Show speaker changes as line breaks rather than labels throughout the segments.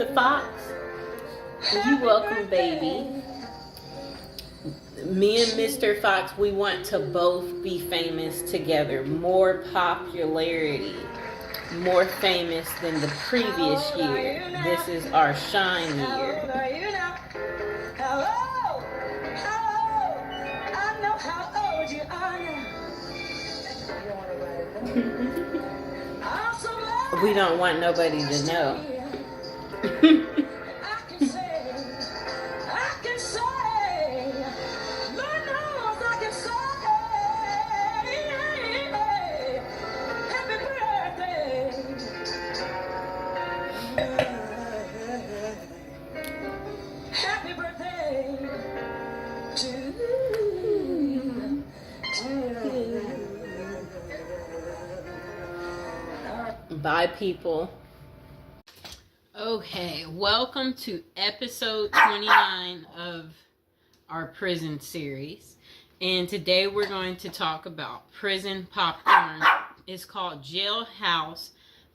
Samantha Fox. You welcome, baby. Me and Mr. Fox, we want to both be famous together. More popularity. More famous than the previous year. This is our shine year.
Hello, I know how old you are now.
We don't want nobody to know.
Happy birthday to you.
Bye, people. Okay, welcome to episode 29 of our prison series. And today we're going to talk about prison popcorn. It's called Jailhouse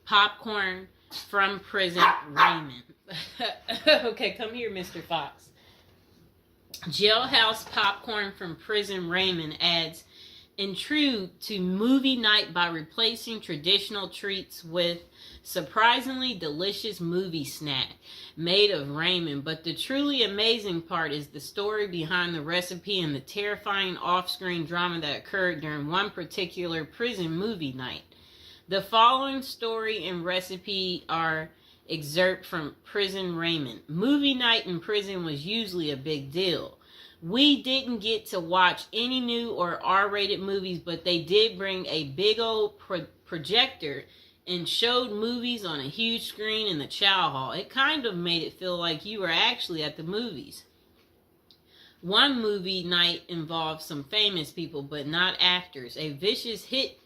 Popcorn from Prison Raymond. Okay, come here, Mr. Fox. Jailhouse Popcorn from Prison Raymond adds intrigue to movie night by replacing traditional treats with surprisingly delicious movie snack made of Raymond. But the truly amazing part is the story behind the recipe and the terrifying off-screen drama that occurred during one particular prison movie night. The following story and recipe are excerpt from Prison Raymond. Movie night in prison was usually a big deal. We didn't get to watch any new or R-rated movies, but they did bring a big old projector and showed movies on a huge screen in the chow hall. It kind of made it feel like you were actually at the movies. One movie night involved some famous people, but not actors. A vicious hit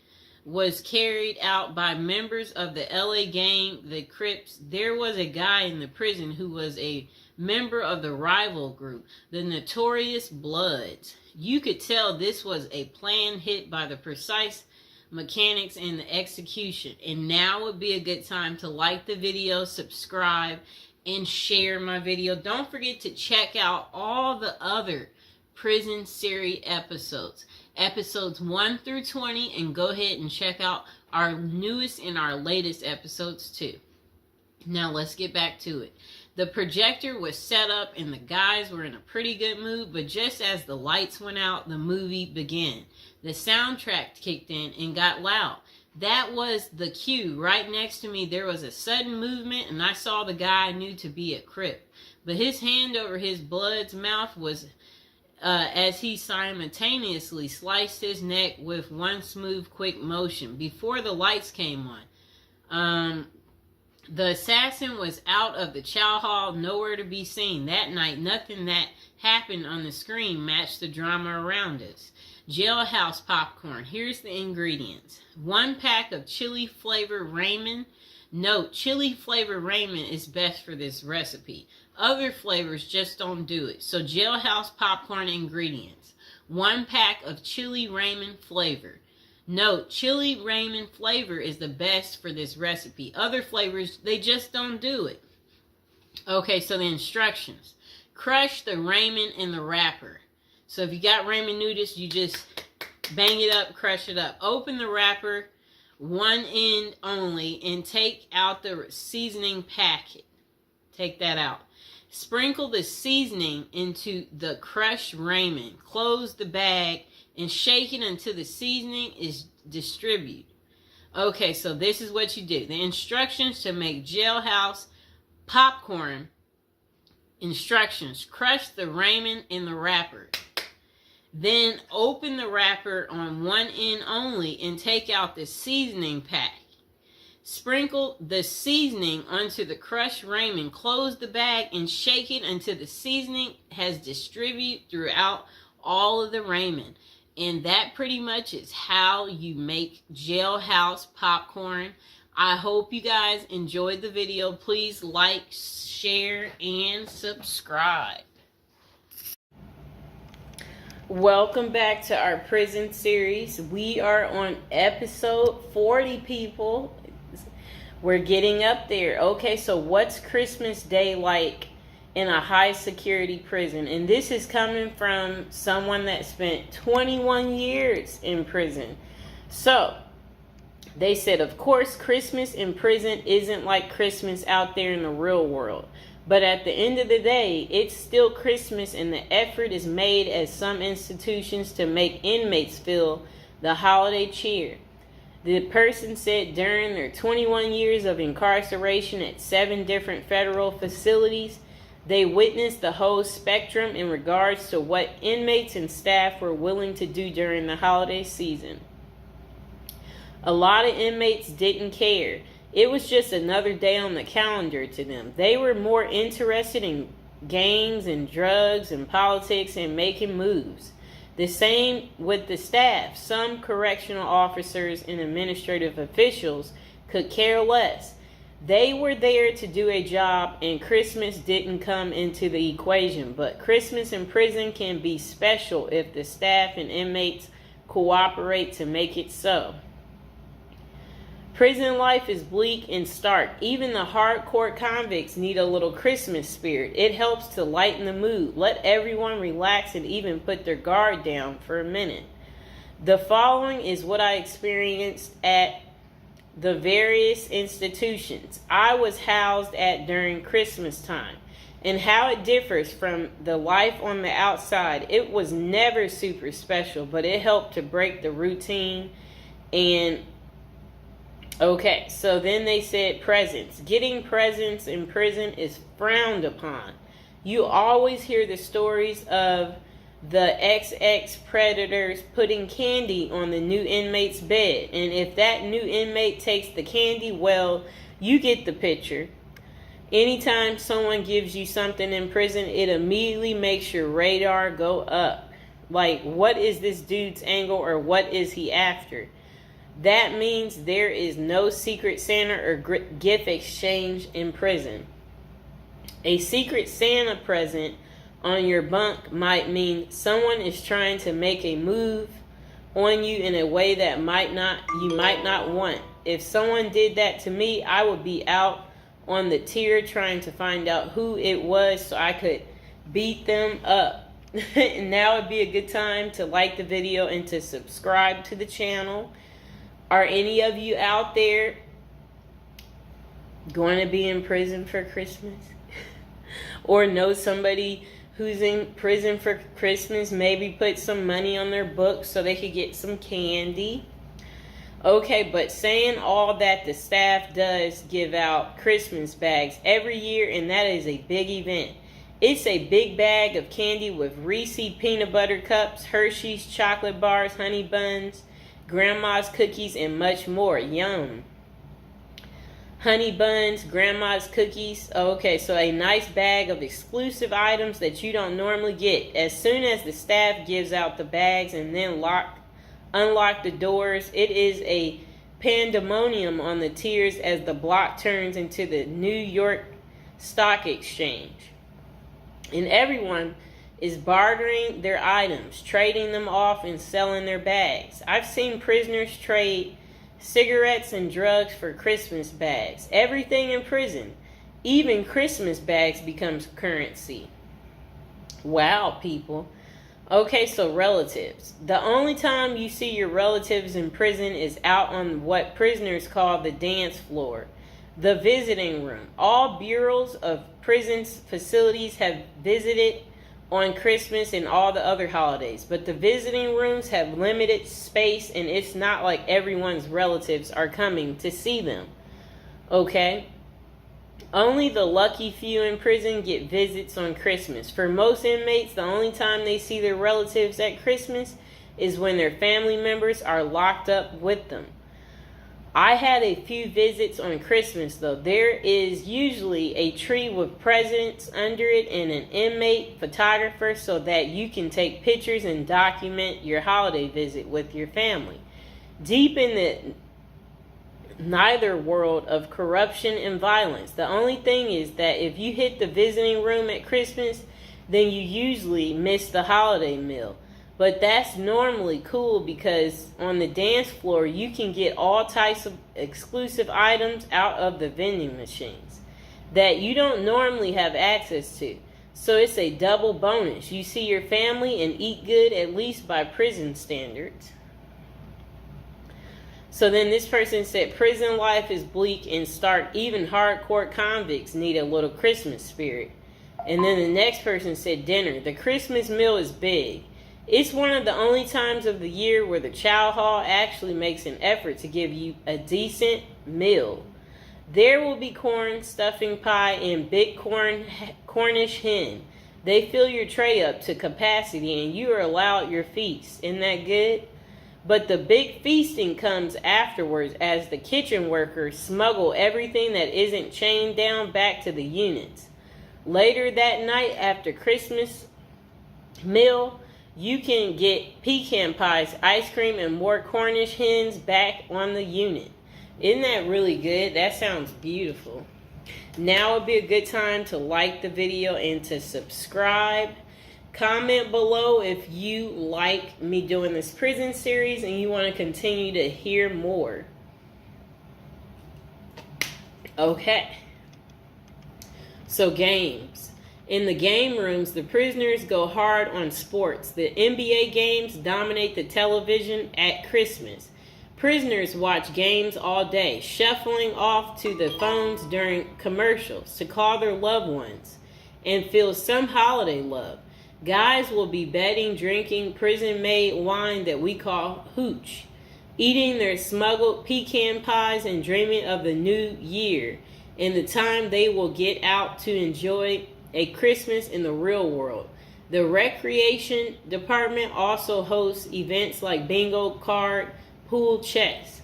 was carried out by members of the LA gang, the Crips. There was a guy in the prison who was a member of the rival group, the Notorious Bloods. You could tell this was a planned hit by the precise mechanics and the execution. And now would be a good time to like the video, subscribe, and share my video. Don't forget to check out all the other prison series episodes. Episodes 1 through 20, and go ahead and check out our newest and our latest episodes too. Now let's get back to it. The projector was set up and the guys were in a pretty good mood, but just as the lights went out, the movie began. The soundtrack kicked in and got loud. That was the cue. Right next to me there was a sudden movement and I saw the guy I knew to be a Crip. But his hand over his blood's mouth was as he simultaneously sliced his neck with one smooth, quick motion. Before the lights came on, the assassin was out of the chow hall, nowhere to be seen. That night, nothing that happened on the screen matched the drama around us. Jailhouse popcorn. Here's the ingredients. 1 pack of chili flavor Raymond. Note, chili flavor Raymond is best for this recipe. Other flavors just don't do it. So Jailhouse popcorn ingredients. 1 pack of chili Raymond flavor. Note, chili Raymond flavor is the best for this recipe. Other flavors, they just don't do it. Okay, so the instructions. Crush the Raymond in the wrapper. So if you got Raymond noodles, you just bang it up, crush it up. Open the wrapper, one end only, and take out the seasoning packet. Take that out. Sprinkle the seasoning into the crushed Raymond. Close the bag and shake it until the seasoning is distributed. Okay, so this is what you do. The instructions to make Jailhouse popcorn. Instructions. Crush the Raymond in the wrapper. Then open the wrapper on one end only and take out the seasoning pack. Sprinkle the seasoning onto the crushed Raymond. Close the bag and shake it until the seasoning has distributed throughout all of the Raymond. And that pretty much is how you make Jailhouse popcorn. I hope you guys enjoyed the video. Please like, share, and subscribe. Welcome back to our prison series. We are on episode 40, people. We're getting up there. Okay, so what's Christmas Day like in a high security prison? And this is coming from someone that spent 21 years in prison. So, they said, of course, Christmas in prison isn't like Christmas out there in the real world. But at the end of the day, it's still Christmas, and the effort is made at some institutions to make inmates feel the holiday cheer. The person said during their 21 years of incarceration at 7 different federal facilities, they witnessed the whole spectrum in regards to what inmates and staff were willing to do during the holiday season. A lot of inmates didn't care. It was just another day on the calendar to them. They were more interested in gangs and drugs and politics and making moves. The same with the staff. Some correctional officers and administrative officials could care less. They were there to do a job, and Christmas didn't come into the equation. But Christmas in prison can be special if the staff and inmates cooperate to make it so. Prison life is bleak and stark. Even the hardcore convicts need a little Christmas spirit. It helps to lighten the mood, let everyone relax, and even put their guard down for a minute. The following is what I experienced at the various institutions I was housed at during Christmas time, and how it differs from the life on the outside. It was never super special, but it helped to break the routine. And okay, so then they said presents. Getting presents in prison is frowned upon. You always hear the stories of the XX predators putting candy on the new inmate's bed. And if that new inmate takes the candy, well, you get the picture. Anytime someone gives you something in prison, it immediately makes your radar go up. Like, what is this dude's angle, or what is he after? That means there is no secret Santa or gift exchange in prison. A secret Santa present on your bunk might mean someone is trying to make a move on you in a way that you might not want. If someone did that to me, I would be out on the tier trying to find out who it was so I could beat them up. And now would be a good time to like the video and to subscribe to the channel. Are any of you out there going to be in prison for Christmas? Or know somebody who's in prison for Christmas? Maybe put some money on their books so they could get some candy. Okay, but saying all that, the staff does give out Christmas bags every year, and that is a big event. It's a big bag of candy with Reese's peanut butter cups, Hershey's chocolate bars, honey buns, grandma's cookies, and much more. Yum. Honey buns, grandma's cookies. Okay, so a nice bag of exclusive items that you don't normally get. As soon as the staff gives out the bags and then unlock the doors, it is a pandemonium on the tiers as the block turns into the New York Stock Exchange. And everyone is bartering their items, trading them off and selling their bags. I've seen prisoners trade cigarettes and drugs for Christmas bags. Everything in prison, even Christmas bags, becomes currency. Wow, people. Okay, so relatives. The only time you see your relatives in prison is out on what prisoners call the dance floor, the visiting room. All bureaus of prison facilities have visited on Christmas and all the other holidays, but the visiting rooms have limited space, and it's not like everyone's relatives are coming to see them. Okay? Only the lucky few in prison get visits on Christmas. For most inmates, the only time they see their relatives at Christmas is when their family members are locked up with them. I had a few visits on Christmas, though. There is usually a tree with presents under it and an inmate photographer so that you can take pictures and document your holiday visit with your family. Deep in the neither world of corruption and violence, the only thing is that if you hit the visiting room at Christmas, then you usually miss the holiday meal. But that's normally cool because on the dance floor, you can get all types of exclusive items out of the vending machines that you don't normally have access to. So it's a double bonus. You see your family and eat good, at least by prison standards. So then this person said, prison life is bleak and stark. Even hardcore convicts need a little Christmas spirit. And then the next person said, dinner. The Christmas meal is big. It's one of the only times of the year where the chow hall actually makes an effort to give you a decent meal. There will be corn, stuffing pie, and big Cornish hen. They fill your tray up to capacity and you are allowed your feast. Isn't that good? But the big feasting comes afterwards as the kitchen workers smuggle everything that isn't chained down back to the units. Later that night after Christmas meal, you can get pecan pies, ice cream, and more Cornish hens back on the unit. Isn't that really good? That sounds beautiful. Now would be a good time to like the video and to subscribe. Comment below if you like me doing this prison series and you want to continue to hear more. Okay. So games. In the game rooms, the prisoners go hard on sports. The NBA games dominate the television at Christmas. Prisoners watch games all day, shuffling off to the phones during commercials to call their loved ones and feel some holiday love. Guys will be betting, drinking prison-made wine that we call hooch, eating their smuggled pecan pies and dreaming of the new year and the time they will get out to enjoy a Christmas in the real world. The recreation department also hosts events like bingo card, pool, chess,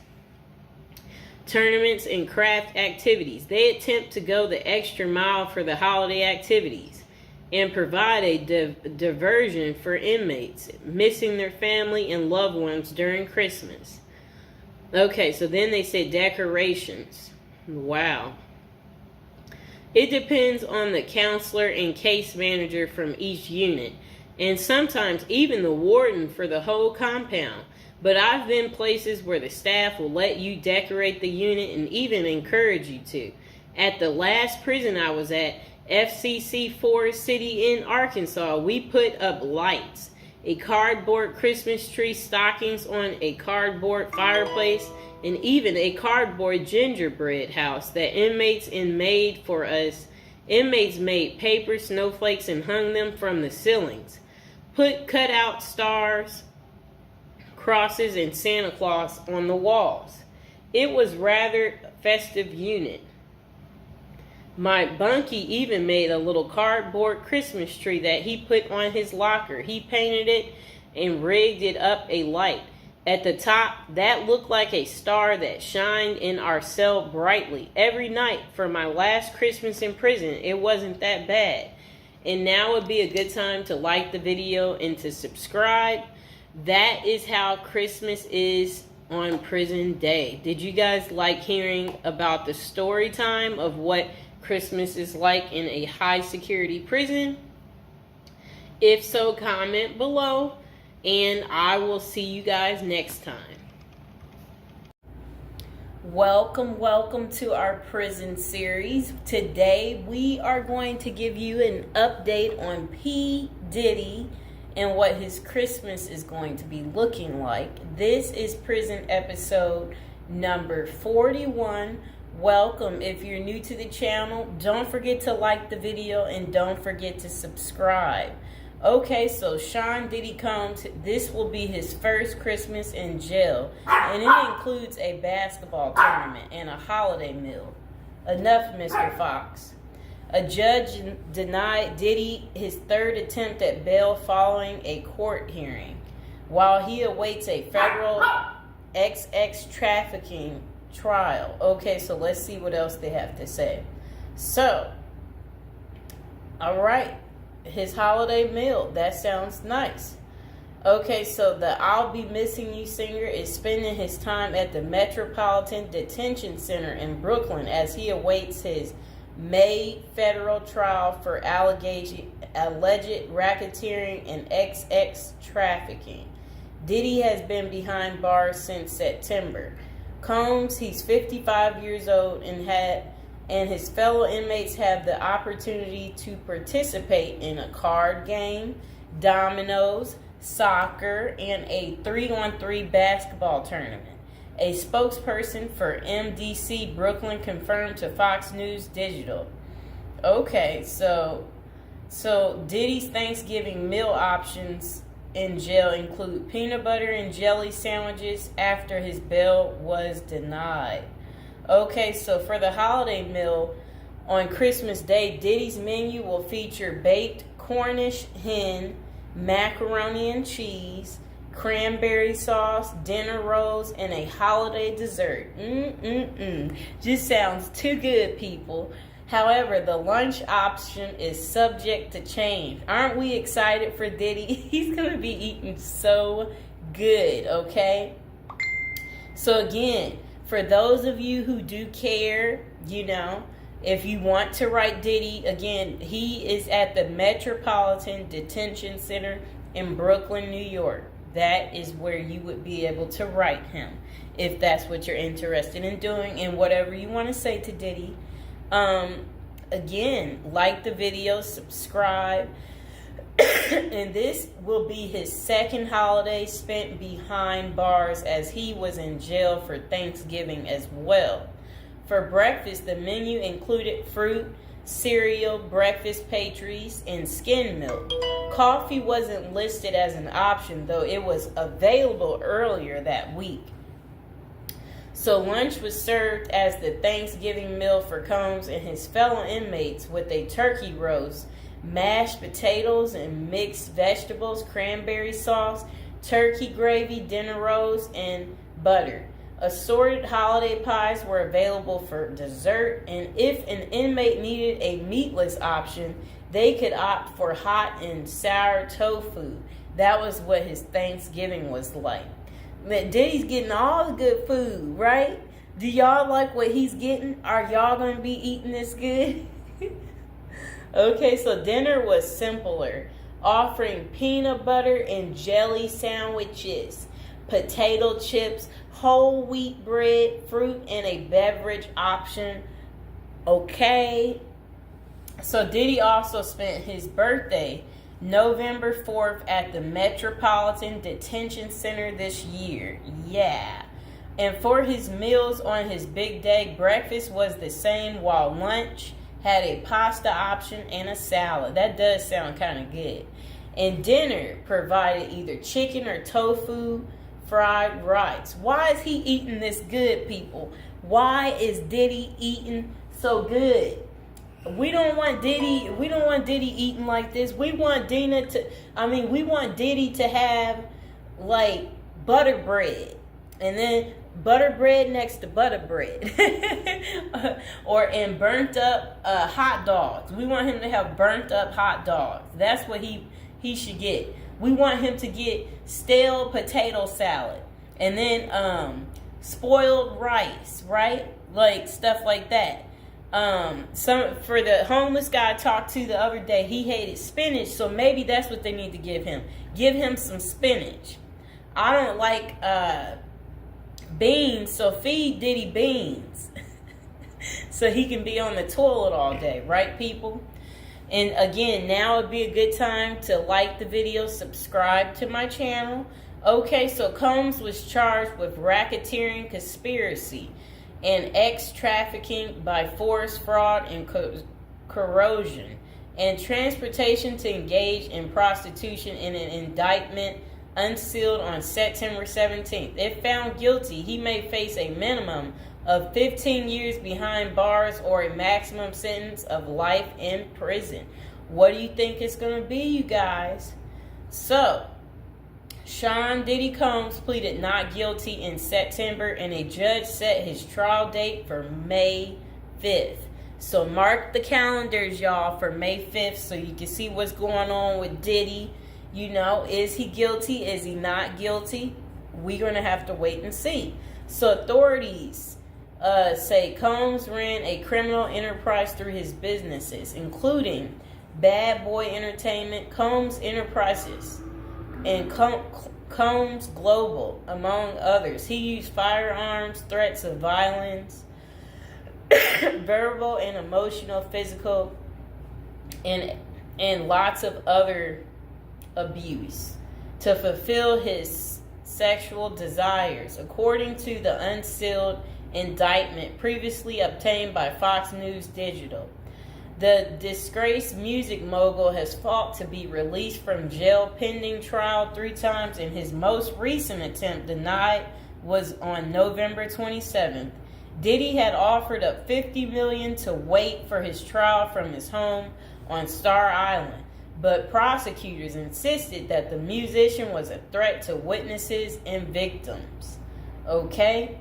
tournaments, and craft activities. They attempt to go the extra mile for the holiday activities and provide a diversion for inmates missing their family and loved ones during Christmas. Okay, so then they said decorations. Wow. It depends on the counselor and case manager from each unit, and sometimes even the warden for the whole compound. But I've been places where the staff will let you decorate the unit and even encourage you to. At the last prison I was at, FCC Forest City in Arkansas, we put up lights, a cardboard Christmas tree, stockings on a cardboard fireplace, and even a cardboard gingerbread house that inmates made for us. Inmates made paper snowflakes and hung them from the ceilings. Put cutout stars, crosses, and Santa Claus on the walls. It was rather festive unit. My bunkie even made a little cardboard Christmas tree that he put on his locker. He painted it and rigged it up a light. At the top, that looked like a star that shined in our cell brightly. Every night for my last Christmas in prison, it wasn't that bad. And now would be a good time to like the video and to subscribe. That is how Christmas is on prison day. Did you guys like hearing about the story time of what Christmas is like in a high security prison? If so, comment below, and I will see you guys next time. Welcome to our prison series. Today we are going to give you an update on P. Diddy and what his Christmas is going to be looking like. This is prison episode number 41. Welcome. If you're new to the channel, don't forget to like the video and don't forget to subscribe. Okay, so Sean Diddy Combs, this will be his first Christmas in jail, and it includes a basketball tournament and a holiday meal. Enough, Mr. Fox. A judge denied Diddy his third attempt at bail following a court hearing, while he awaits a federal XX trafficking trial. Okay, so let's see what else they have to say. So, all right, his holiday meal, that sounds nice. Okay, so the I'll Be Missing You singer is spending his time at the Metropolitan Detention Center in Brooklyn as he awaits his May federal trial for alleged racketeering and XX trafficking. Diddy has been behind bars since September. Combs, he's 55 years old and his fellow inmates have the opportunity to participate in a card game, dominoes, soccer, and a 3-on-3 basketball tournament. A spokesperson for MDC Brooklyn confirmed to Fox News Digital. Okay, so Diddy's Thanksgiving meal options in jail include peanut butter and jelly sandwiches after his bail was denied. Okay, so for the holiday meal on Christmas Day, Diddy's menu will feature baked Cornish hen, macaroni and cheese, cranberry sauce, dinner rolls, and a holiday dessert. Just sounds too good, people. However, the lunch option is subject to change. Aren't we excited for Diddy? He's going to be eating so good, okay? So again, for those of you who do care, if you want to write Diddy, again, he is at the Metropolitan Detention Center in Brooklyn, New York. That is where you would be able to write him if that's what you're interested in doing and whatever you want to say to Diddy. Again, like the video, subscribe. And this will be his second holiday spent behind bars, as he was in jail for Thanksgiving as well. For breakfast, the menu included fruit, cereal, breakfast pastries, and skim milk. Coffee wasn't listed as an option, though it was available earlier that week. So lunch was served as the Thanksgiving meal for Combs and his fellow inmates, with a turkey roast, mashed potatoes and mixed vegetables, cranberry sauce, turkey gravy, dinner rolls, and butter. Assorted holiday pies were available for dessert, and if an inmate needed a meatless option, they could opt for hot and sour tofu. That was what his Thanksgiving was like. Diddy's getting all the good food, right? Do y'all like what he's getting? Are y'all going to be eating this good? Okay, so dinner was simpler, offering peanut butter and jelly sandwiches, potato chips, whole wheat bread, fruit, and a beverage option. Okay. So Diddy also spent his birthday November 4th at the Metropolitan Detention Center this year. Yeah. And for his meals on his big day, breakfast was the same, while lunch had a pasta option and a salad. That does sound kind of good. And dinner provided either chicken or tofu fried rice. Why is he eating this good, people? Why is Diddy eating so good? We don't want Diddy eating like this. We want Diddy to have like butter bread, and then butter bread next to butter bread. and burnt up hot dogs. We want him to have burnt up hot dogs. That's what he should get. We want him to get stale potato salad, and then spoiled rice, right? Like stuff like that. For the homeless guy I talked to the other day, he hated spinach, so maybe that's what they need to give him. Give him some spinach. I don't like beans, so feed Diddy beans. So he can be on the toilet all day, right, people? And again, now would be a good time to like the video, subscribe to my channel. Okay, so Combs was charged with racketeering, conspiracy, and trafficking by force, fraud, and corrosion, and transportation to engage in prostitution in an indictment unsealed on September 17th. If found guilty, he may face a minimum of 15 years behind bars or a maximum sentence of life in prison. What do you think it's going to be, you guys? So, Sean Diddy Combs pleaded not guilty in September, and a judge set his trial date for May 5th. So mark the calendars, y'all, for May 5th so you can see what's going on with Diddy. Is he guilty? Is he not guilty? We're going to have to wait and see. So authorities say Combs ran a criminal enterprise through his businesses, including Bad Boy Entertainment, Combs Enterprises, and Combs Global, among others. He used firearms, threats of violence, verbal and emotional, physical, and lots of other abuse to fulfill his sexual desires, according to the unsealed indictment previously obtained by Fox News Digital. The disgraced music mogul has fought to be released from jail pending trial 3 times, and his most recent attempt, denied, was on November 27th. Diddy had offered up $50 million to wait for his trial from his home on Star Island, but prosecutors insisted that the musician was a threat to witnesses and victims. Okay?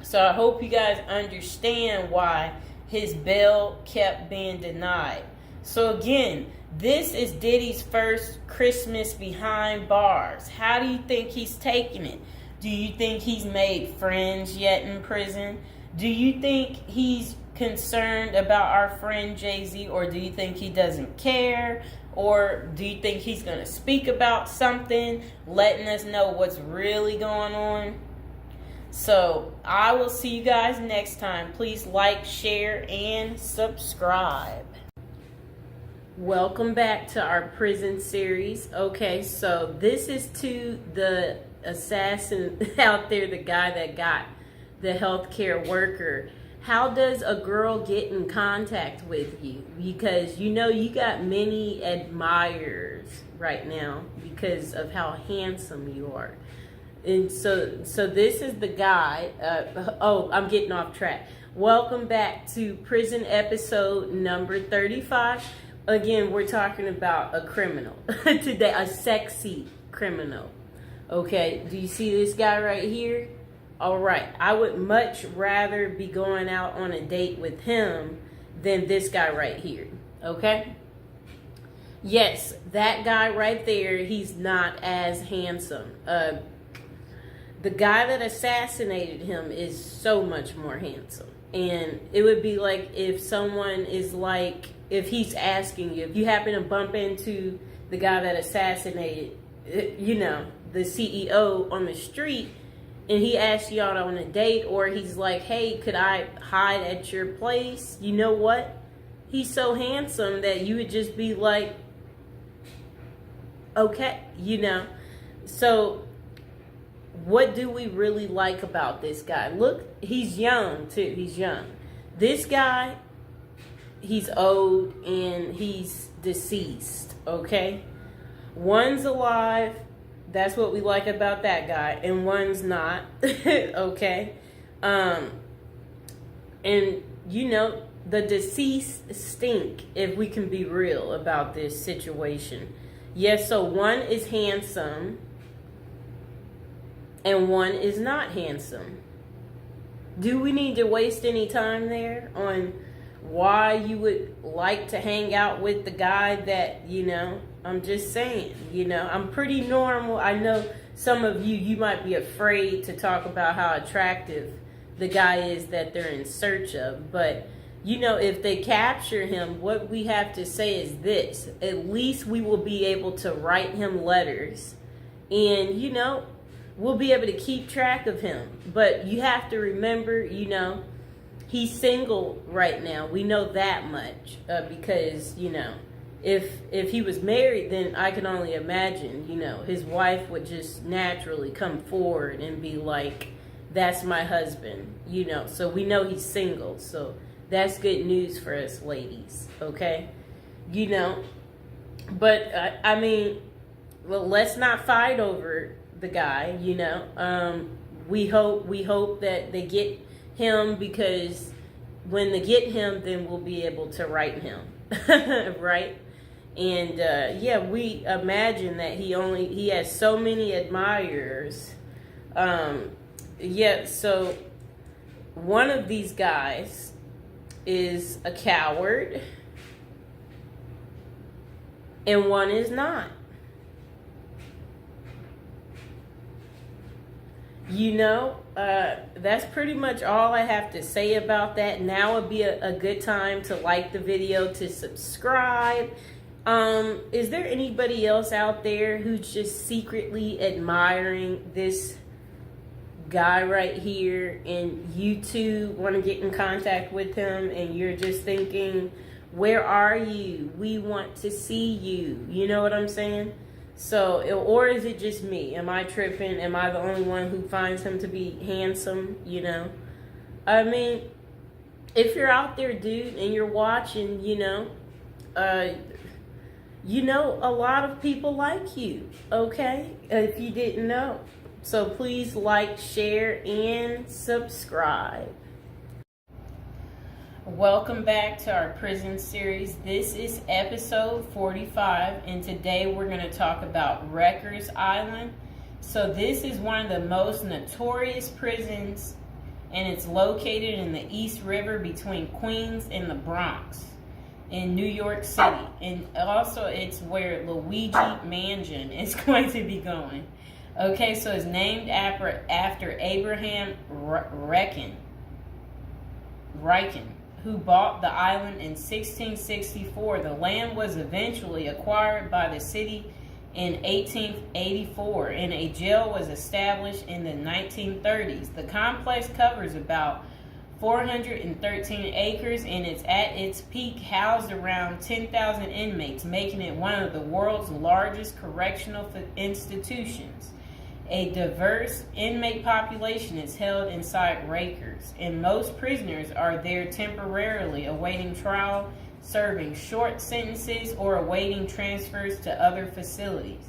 So I hope you guys understand why his bail kept being denied. So again, this is Diddy's first Christmas behind bars. How do you think he's taking it? Do you think he's made friends yet in prison? Do you think he's concerned about our friend Jay-Z, or do you think he doesn't care? Or do you think he's going to speak about something, letting us know what's really going on? So I will see you guys next time. Please like, share, and subscribe. Welcome back to our prison series. Okay, so this is to the assassin out there, the guy that got the healthcare worker. How does a girl get in contact with you? Because you know you got many admirers right now because of how handsome you are. And so this is the guy. I'm getting off track. Welcome back to prison episode number 35. Again, we're talking about a criminal today, a sexy criminal. Okay, do you see this guy right here? All right, I would much rather be going out on a date with him than this guy right here. Okay? Yes, that guy right there, he's not as handsome. The guy that assassinated him is so much more handsome. And it would be like if someone is like, if he's asking you, if you happen to bump into the guy that assassinated, you know, the CEO on the street, and he asks you out on a date, or he's like, hey, could I hide at your place? You know what? He's so handsome that you would just be like, okay, you know. So what do we really like about this guy? Look, he's young too. He's young. This guy, he's old and he's deceased, okay? One's alive. That's what we like about that guy. And one's not, okay? And, you know, the deceased stink, if we can be real about this situation. Yes, so one is handsome and one is not handsome. Do we need to waste any time there on why you would like to hang out with the guy that, you know, I'm just saying, you know, I'm pretty normal. I know some of you might be afraid to talk about how attractive the guy is that they're in search of. But, you know, if they capture him, what we have to say is this. At least we will be able to write him letters. And, you know, we'll be able to keep track of him. But you have to remember, you know, he's single right now. We know that much because, you know, if he was married, then I can only imagine, you know, his wife would just naturally come forward and be like, that's my husband, you know. So we know he's single. So that's good news for us ladies, okay? You know, but I mean, well, let's not fight over the guy, you know. We hope that they get him, because when they get him, then we'll be able to write him, right? And yeah, we imagine that he has so many admirers. Yeah, so one of these guys is a coward and one is not. That's pretty much all I have to say about that. Now would be a good time to like the video, to subscribe. Is there anybody else out there who's just secretly admiring this guy right here and you too want to get in contact with him and you're just thinking, where are you? We want to see you. You know what I'm saying? So, or is it just me? Am I tripping? Am I the only one who finds him to be handsome? I mean, if you're out there, dude, and you're watching, a lot of people like you, okay? If you didn't know. So please like, share, and subscribe. Welcome back to our prison series. This is episode 45, and today we're going to talk about Rikers Island. So this is one of the most notorious prisons, and it's located in the East River between Queens and the Bronx in New York City. And also it's where Luigi Mansion is going to be going. Okay, so it's named after Abraham Riken, who bought the island in 1664. The land was eventually acquired by the city in 1884, and a jail was established in the 1930s. The complex covers about 413 acres, and it's at its peak housed around 10,000 inmates, making it one of the world's largest correctional institutions. A diverse inmate population is held inside Rikers, and most prisoners are there temporarily awaiting trial, serving short sentences, or awaiting transfers to other facilities.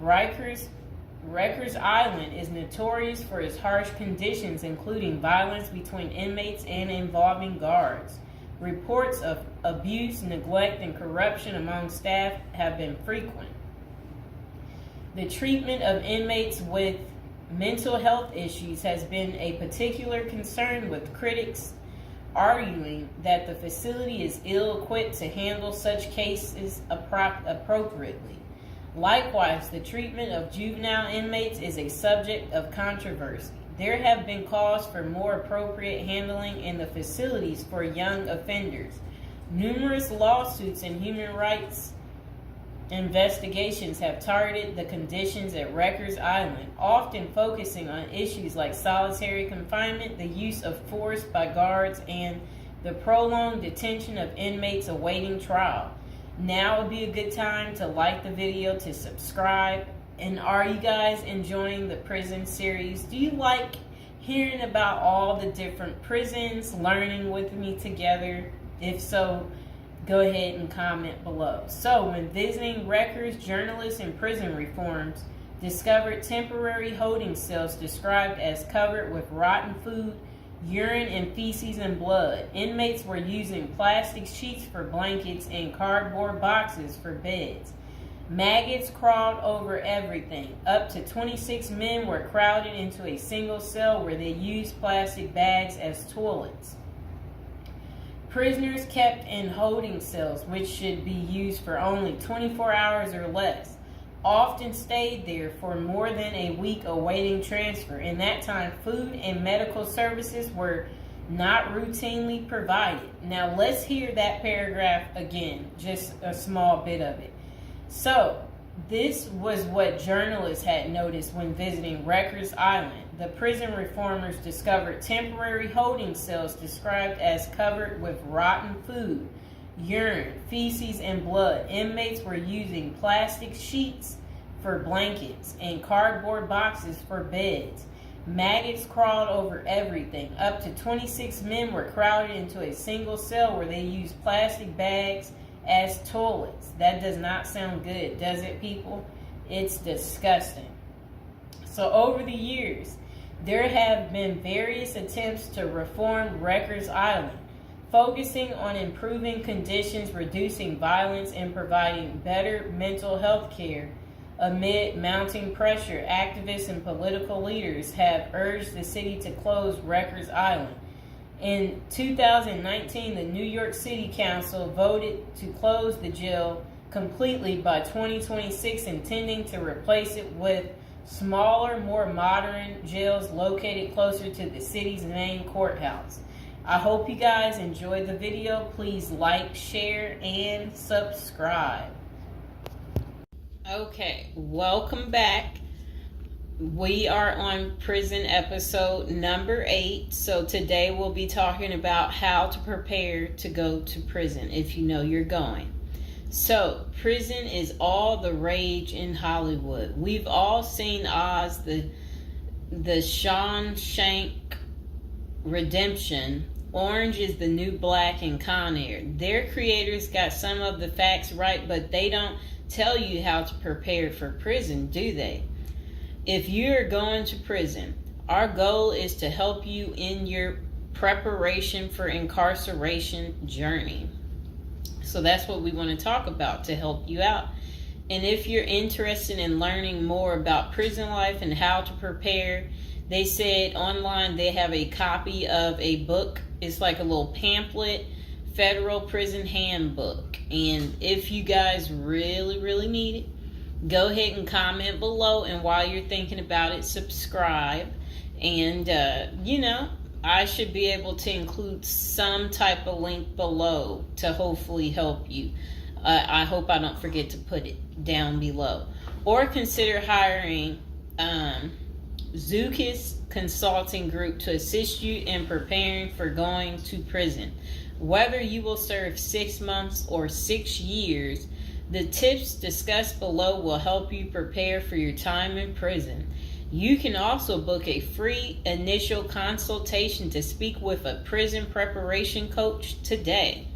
Rikers Island is notorious for its harsh conditions, including violence between inmates and involving guards. Reports of abuse, neglect, and corruption among staff have been frequent. The treatment of inmates with mental health issues has been a particular concern, with critics arguing that the facility is ill-equipped to handle such cases appropriately. Likewise, the treatment of juvenile inmates is a subject of controversy. There have been calls for more appropriate handling in the facilities for young offenders. Numerous lawsuits and human rights investigations have targeted the conditions at Rikers Island, often focusing on issues like solitary confinement, the use of force by guards, and the prolonged detention of inmates awaiting trial. Now would be a good time to like the video, to subscribe. And are you guys enjoying the prison series? Do you like hearing about all the different prisons, learning with me together? If so, go ahead and comment below. So, when visiting Rikers, journalists and prison reforms discovered temporary holding cells described as covered with rotten food, urine and feces and blood. Inmates were using plastic sheets for blankets and cardboard boxes for beds. Maggots crawled over everything. Up to 26 men were crowded into a single cell where they used plastic bags as toilets. Prisoners kept in holding cells, which should be used for only 24 hours or less, often stayed there for more than a week awaiting transfer. In that time, food and medical services were not routinely provided. Now let's hear that paragraph again, just a small bit of it. So, this was what journalists had noticed when visiting Rikers Island. The prison reformers discovered temporary holding cells described as covered with rotten food, urine, feces, and blood. Inmates were using plastic sheets for blankets and cardboard boxes for beds. Maggots crawled over everything. Up to 26 men were crowded into a single cell where they used plastic bags as toilets. That does not sound good, does it, people? It's disgusting. So over the years, there have been various attempts to reform Rikers Island, focusing on improving conditions, reducing violence, and providing better mental health care. Amid mounting pressure, activists and political leaders have urged the city to close Rikers Island. In 2019, the New York City Council voted to close the jail completely by 2026, intending to replace it with smaller, more modern jails located closer to the city's main courthouse. I hope you guys enjoyed the video. Please like, share, and subscribe. Okay, welcome back. We are on prison episode number 8. So today we'll be talking about how to prepare to go to prison if you know you're going. So prison is all the rage in Hollywood. We've all seen Oz, the Shawshank Redemption. Orange is the New Black, and Con Air. Their creators got some of the facts right, but they don't tell you how to prepare for prison, do they? If you're going to prison, our goal is to help you in your preparation for incarceration journey. So that's what we want to talk about to help you out. And if you're interested in learning more about prison life and how to prepare, they said online they have a copy of a book. It's like a little pamphlet, Federal Prison Handbook. And if you guys really need it, go ahead and comment below, and while you're thinking about it, subscribe. And I should be able to include some type of link below to hopefully help you. I hope I don't forget to put it down below. Or consider hiring Zukis Consulting Group to assist you in preparing for going to prison. Whether you will serve 6 months or 6 years, the tips discussed below will help you prepare for your time in prison. You can also book a free initial consultation to speak with a prison preparation coach today.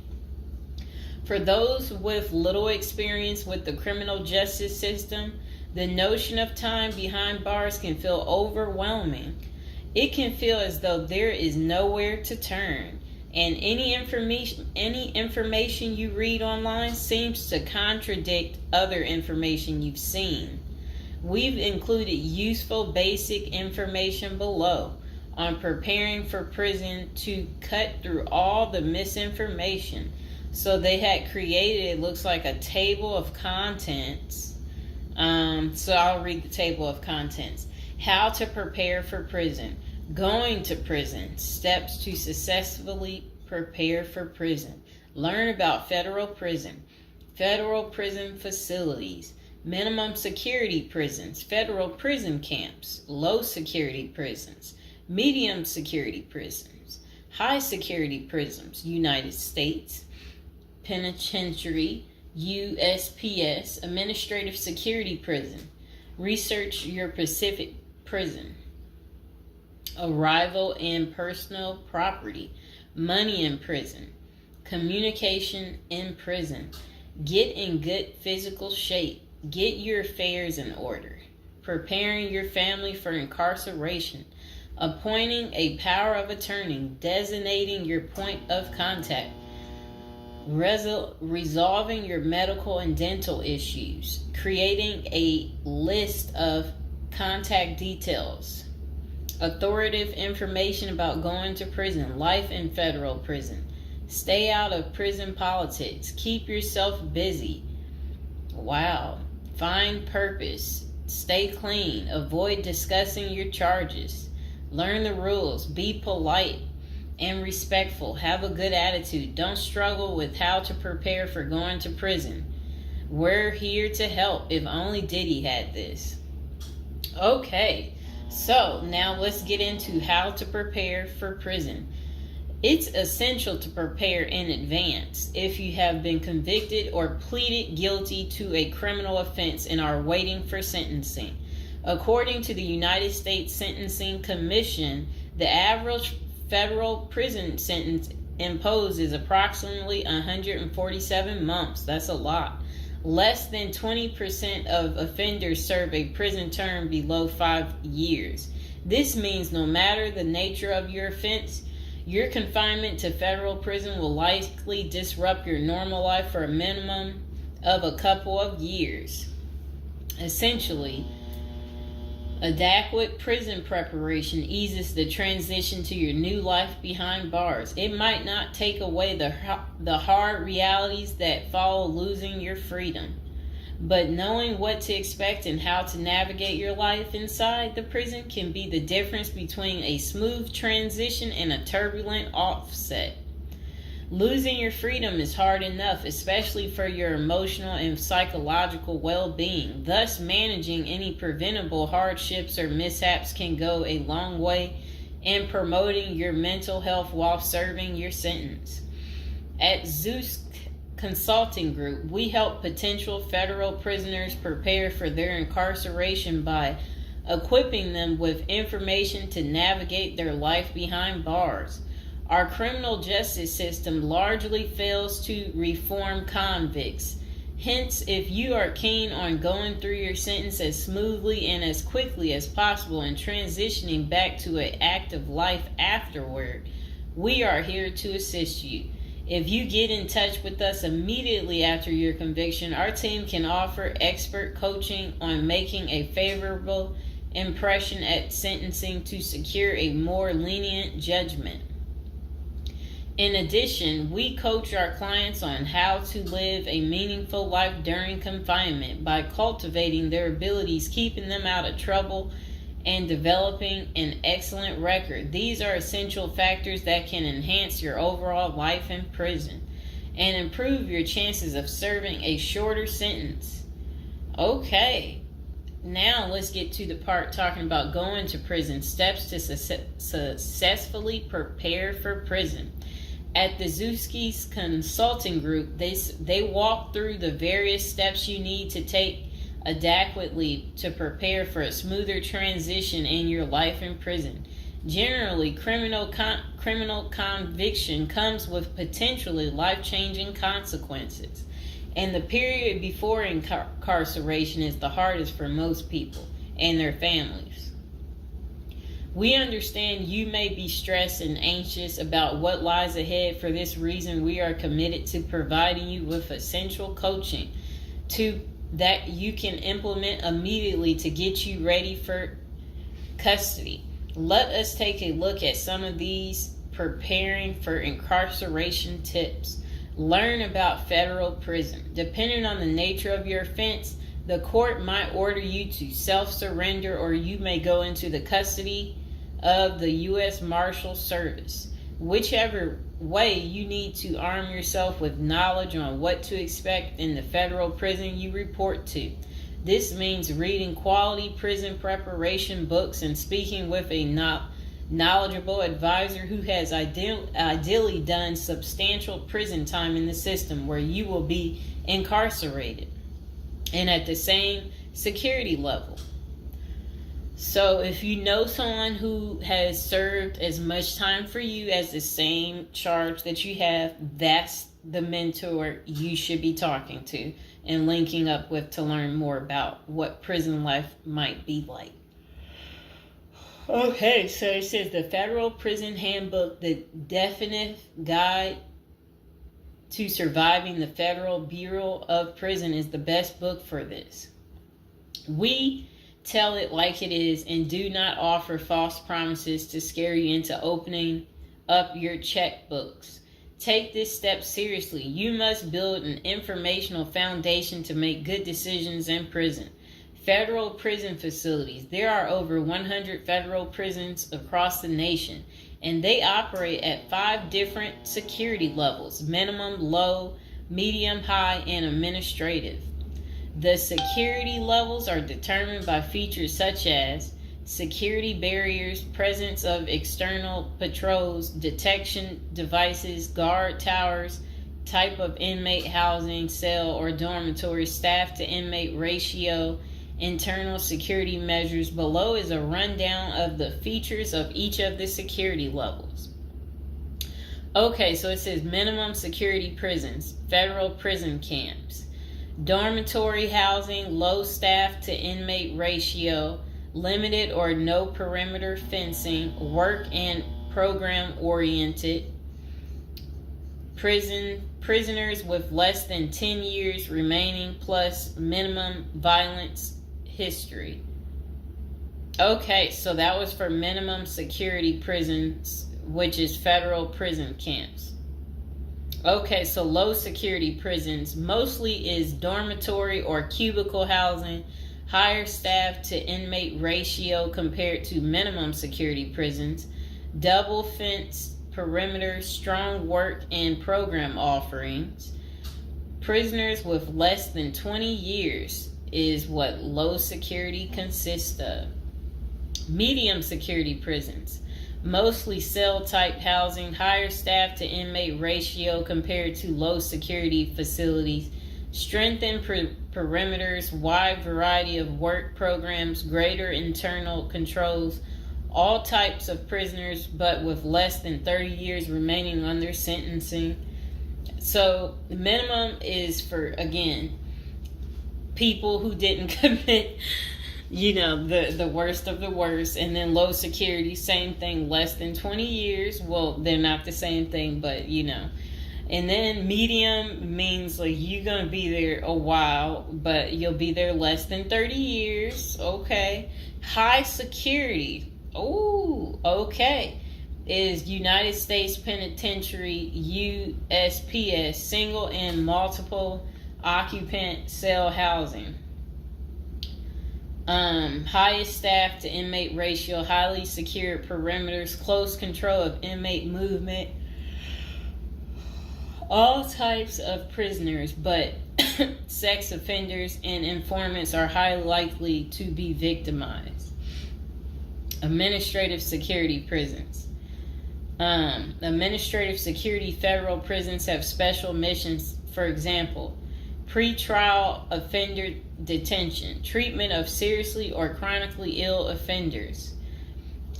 For those with little experience with the criminal justice system, the notion of time behind bars can feel overwhelming. It can feel as though there is nowhere to turn, and any information you read online seems to contradict other information you've seen. We've included useful basic information below on preparing for prison to cut through all the misinformation. So they had created, it looks like a table of contents. So I'll read the table of contents. How to prepare for prison. Going to prison. Steps to successfully prepare for prison. Learn about federal prison. Federal prison facilities. Minimum security prisons. Federal prison camps. Low security prisons. Medium security prisons. High security prisons. United States Penitentiary. USPS, Administrative Security Prison. Research your Pacific Prison. Arrival and personal property. Money in prison. Communication in prison. Get in good physical shape. Get your affairs in order. Preparing your family for incarceration. Appointing a power of attorney. Designating your point of contact. Resolving your medical and dental issues. Creating a list of contact details. Authoritative information about going to prison. Life in federal prison. Stay out of prison politics. Keep yourself busy. Wow. Find purpose. Stay clean. Avoid discussing your charges. Learn the rules. Be polite and respectful. Have a good attitude. Don't struggle with how to prepare for going to prison. We're here to help. If only Diddy had this. Okay, so now let's get into how to prepare for prison. It's essential to prepare in advance if you have been convicted or pleaded guilty to a criminal offense and are waiting for sentencing. According to the United States Sentencing Commission, the average federal prison sentence imposed is approximately 147 months. That's a lot. Less than 20% of offenders serve a prison term below 5 years. This means no matter the nature of your offense, your confinement to federal prison will likely disrupt your normal life for a minimum of a couple of years. Essentially, adequate prison preparation eases the transition to your new life behind bars. It might not take away the hard realities that follow losing your freedom, But knowing what to expect and how to navigate your life inside the prison can be the difference between a smooth transition and a turbulent offset. Losing your freedom is hard enough, especially for your emotional and psychological well-being. Thus, managing any preventable hardships or mishaps can go a long way in promoting your mental health while serving your sentence. At Zeus Consulting Group, we help potential federal prisoners prepare for their incarceration by equipping them with information to navigate their life behind bars. Our criminal justice system largely fails to reform convicts. Hence, if you are keen on going through your sentence as smoothly and as quickly as possible and transitioning back to an active life afterward, we are here to assist you. If you get in touch with us immediately after your conviction, our team can offer expert coaching on making a favorable impression at sentencing to secure a more lenient judgment. In addition, we coach our clients on how to live a meaningful life during confinement by cultivating their abilities, keeping them out of trouble, and developing an excellent record. These are essential factors that can enhance your overall life in prison and improve your chances of serving a shorter sentence. Okay, now let's get to the part talking about going to prison, steps to successfully prepare for prison. At the Zeus Consulting Group, they walk through the various steps you need to take adequately to prepare for a smoother transition in your life in prison. Generally, criminal conviction comes with potentially life-changing consequences, and the period before incarceration is the hardest for most people and their families. We understand you may be stressed and anxious about what lies ahead. For this reason, we are committed to providing you with essential coaching that you can implement immediately to get you ready for custody. Let us take a look at some of these preparing for incarceration tips. Learn about federal prison. Depending on the nature of your offense, the court might order you to self-surrender, or you may go into the custody of the U.S. Marshal Service. Whichever way, you need to arm yourself with knowledge on what to expect in the federal prison you report to. This means reading quality prison preparation books and speaking with a knowledgeable advisor who has ideally done substantial prison time in the system where you will be incarcerated and at the same security level. So if you know someone who has served as much time for you as the same charge that you have, that's the mentor you should be talking to and linking up with to learn more about what prison life might be like. Okay, so it says the Federal Prison Handbook, the definitive guide to surviving the Federal Bureau of Prison, is the best book for this. We tell it like it is and do not offer false promises to scare you into opening up your checkbooks. Take this step seriously. You must build an informational foundation to make good decisions in prison. Federal prison facilities. There are over 100 federal prisons across the nation, and they operate at 5 different security levels: minimum, low, medium, high, and administrative. The security levels are determined by features such as security barriers, presence of external patrols, detection devices, guard towers, type of inmate housing, cell or dormitory, staff to inmate ratio, internal security measures. Below is a rundown of the features of each of the security levels. Okay, so it says minimum security prisons, federal prison camps. Dormitory housing, low staff to inmate ratio, limited or no perimeter fencing, work and program oriented. Prisoners with less than 10 years remaining plus minimum violence history. Okay, so that was for minimum security prisons, which is federal prison camps. Okay, so low security prisons mostly is dormitory or cubicle housing, higher staff to inmate ratio compared to minimum security prisons, double fence perimeter, strong work and program offerings. Prisoners with less than 20 years is what low security consists of. Medium security prisons, mostly cell type housing, higher staff to inmate ratio compared to low security facilities, strengthened perimeters, wide variety of work programs, greater internal controls, all types of prisoners but with less than 30 years remaining on their sentencing. So the minimum is for, again, people who didn't commit the worst of the worst. And then low security, same thing, less than 20 years. Well, they're not the same thing, but and then medium means like you're gonna be there a while, but you'll be there less than 30 years. Okay. High security, okay, is United States Penitentiary, USPS, single and multiple occupant cell housing. Highest staff to inmate ratio, highly secured perimeters, close control of inmate movement, all types of prisoners, but sex offenders and informants are highly likely to be victimized. Administrative security prisons. Administrative security federal prisons have special missions, for example, pre-trial offender detention, treatment of seriously or chronically ill offenders,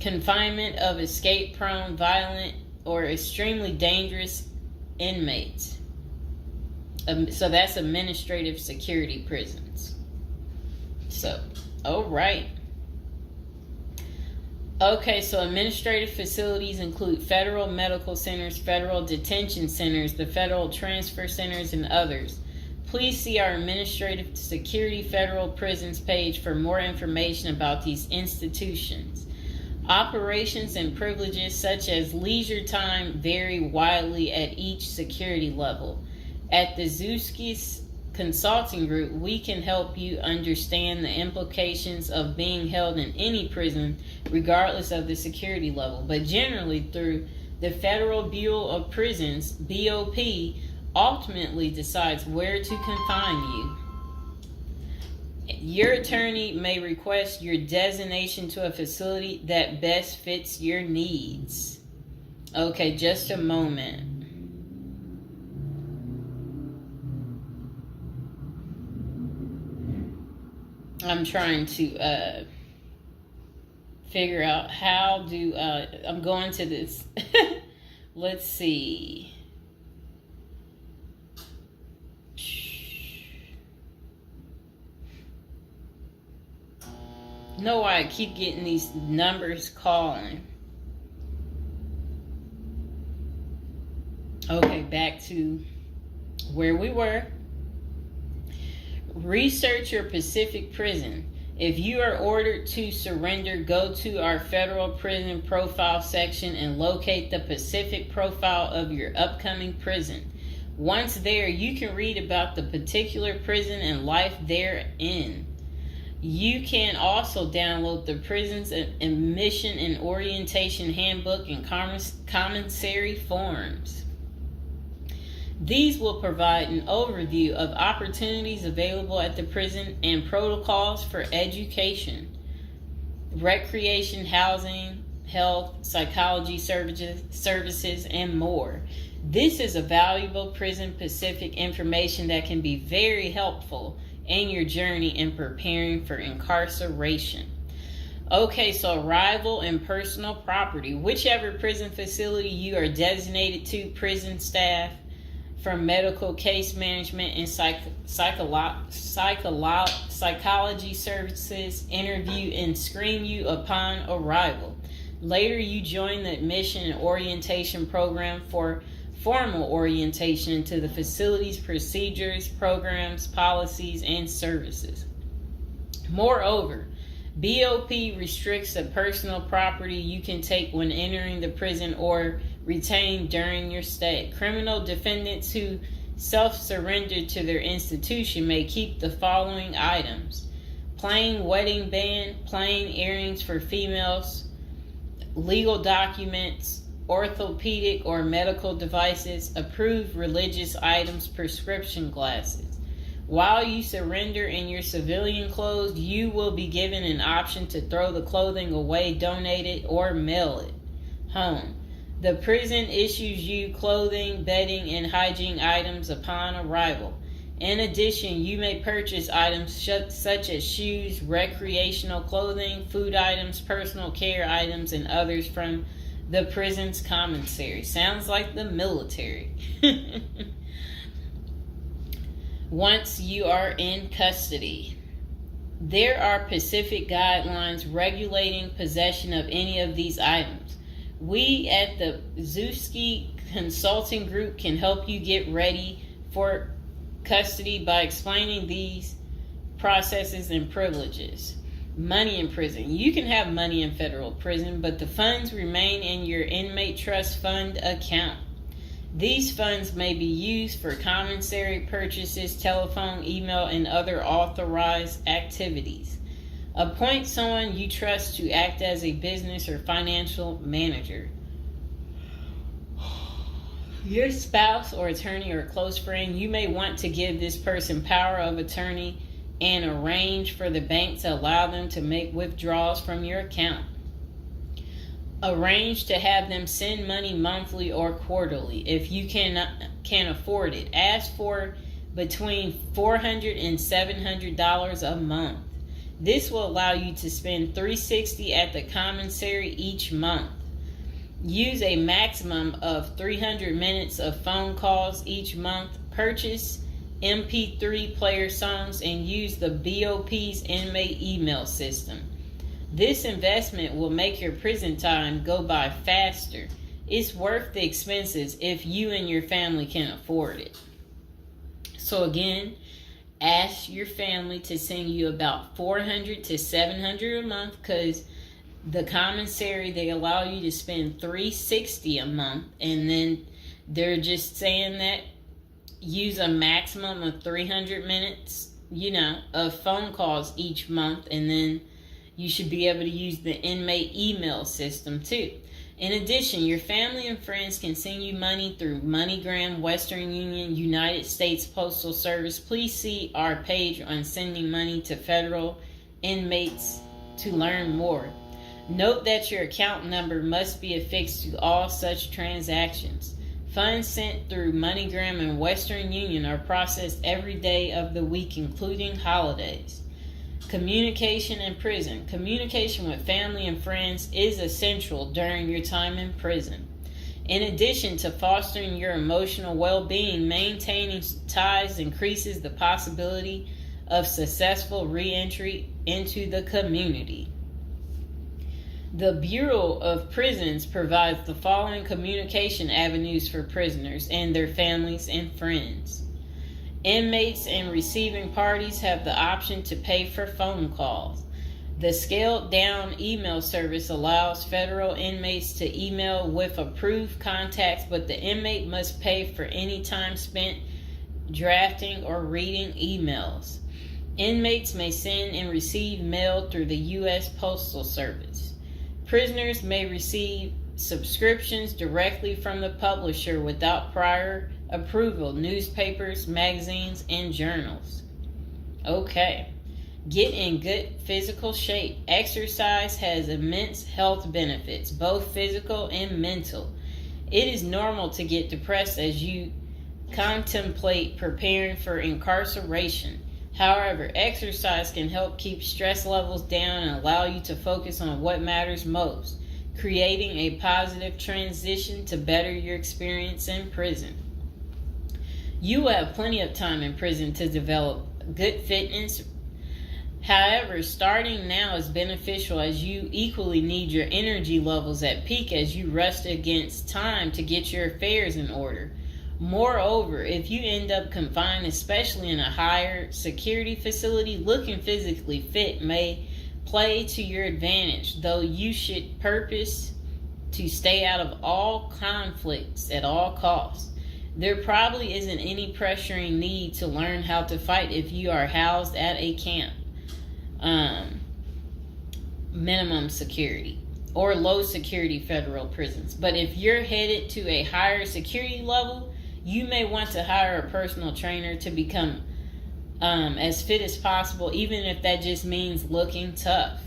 confinement of escape-prone, violent, or extremely dangerous inmates. So that's administrative security prisons. So, all right. Okay, so administrative facilities include federal medical centers, federal detention centers, the federal transfer centers, and others. Please see our Administrative Security Federal Prisons page for more information about these institutions. Operations and privileges such as leisure time vary widely at each security level. At the Zuskis Consulting Group, we can help you understand the implications of being held in any prison, regardless of the security level. But generally, through the Federal Bureau of Prisons, BOP, ultimately decides where to confine you. Your attorney may request your designation to a facility that best fits your needs. Okay, just a moment. I'm trying to figure out how do I'm going to this. Let's see. Know why I keep getting these numbers calling. Okay, back to where we were. Research your Pacific prison. If you are ordered to surrender, go to our federal prison profile section and locate the Pacific profile of your upcoming prison. Once there, you can read about the particular prison and life therein. You can also download the prison's admission and orientation handbook and commissary forms. These will provide an overview of opportunities available at the prison and protocols for education, recreation, housing, health, psychology services, and more. This is a valuable Prison Pacific information that can be very helpful in your journey in preparing for incarceration. Okay, so arrival and personal property. Whichever prison facility you are designated to, prison staff from medical case management and psychology services interview and screen you upon arrival. Later, you join the admission and orientation program for formal orientation into the facility's procedures, programs, policies, and services. Moreover, BOP restricts the personal property you can take when entering the prison or retained during your stay. Criminal defendants who self-surrender to their institution may keep the following items: plain wedding band, plain earrings for females, legal documents, orthopedic or medical devices, approved religious items, prescription glasses. While you surrender in your civilian clothes, you will be given an option to throw the clothing away, donate it, or mail it home. The prison issues you clothing, bedding, and hygiene items upon arrival. In addition, you may purchase items such as shoes, recreational clothing, food items, personal care items, and others from the prison's commissary. Sounds like the military. Once you are in custody, there are specific guidelines regulating possession of any of these items. We at the Zuski Consulting Group can help you get ready for custody by explaining these processes and privileges. Money in prison. You can have money in federal prison, but the funds remain in your inmate trust fund account. These funds may be used for commissary purchases, telephone, email, and other authorized activities. Appoint someone you trust to act as a business or financial manager. Your spouse or attorney or close friend, you may want to give this person power of attorney and arrange for the bank to allow them to make withdrawals from your account. Arrange to have them send money monthly or quarterly if you can afford it. Ask for between $400 and $700 a month. This will allow you to spend $360 at the commissary each month. Use a maximum of 300 minutes of phone calls each month. Purchase MP3 player songs and use the BOP's inmate email system. This investment will make your prison time go by faster. It's worth the expenses if you and your family can afford it. So again, ask your family to send you about $400 to $700 a month, because the commissary, they allow you to spend $360 a month, and then they're just saying that use a maximum of 300 minutes, of phone calls each month, and then you should be able to use the inmate email system too. In addition, your family and friends can send you money through MoneyGram, Western Union, United States Postal Service. Please see our page on sending money to federal inmates to learn more. Note that your account number must be affixed to all such transactions. Funds sent through MoneyGram and Western Union are processed every day of the week, including holidays. Communication in prison. Communication with family and friends is essential during your time in prison. In addition to fostering your emotional well-being, maintaining ties increases the possibility of successful re-entry into the community. The Bureau of Prisons provides the following communication avenues for prisoners and their families and friends. Inmates and receiving parties have the option to pay for phone calls. The scaled-down email service allows federal inmates to email with approved contacts, but the inmate must pay for any time spent drafting or reading emails. Inmates may send and receive mail through the U.S. Postal Service. Prisoners may receive subscriptions directly from the publisher without prior approval, newspapers, magazines, and journals. Okay. Get in good physical shape. Exercise has immense health benefits, both physical and mental. It is normal to get depressed as you contemplate preparing for incarceration. However, exercise can help keep stress levels down and allow you to focus on what matters most, creating a positive transition to better your experience in prison. You will have plenty of time in prison to develop good fitness. However, starting now is beneficial as you equally need your energy levels at peak as you rush against time to get your affairs in order. Moreover, if you end up confined, especially in a higher security facility, looking physically fit may play to your advantage, though you should purpose to stay out of all conflicts at all costs. There probably isn't any pressuring need to learn how to fight if you are housed at a camp, minimum security, or low security federal prisons. But if you're headed to a higher security level, you may want to hire a personal trainer to become as fit as possible, even if that just means looking tough.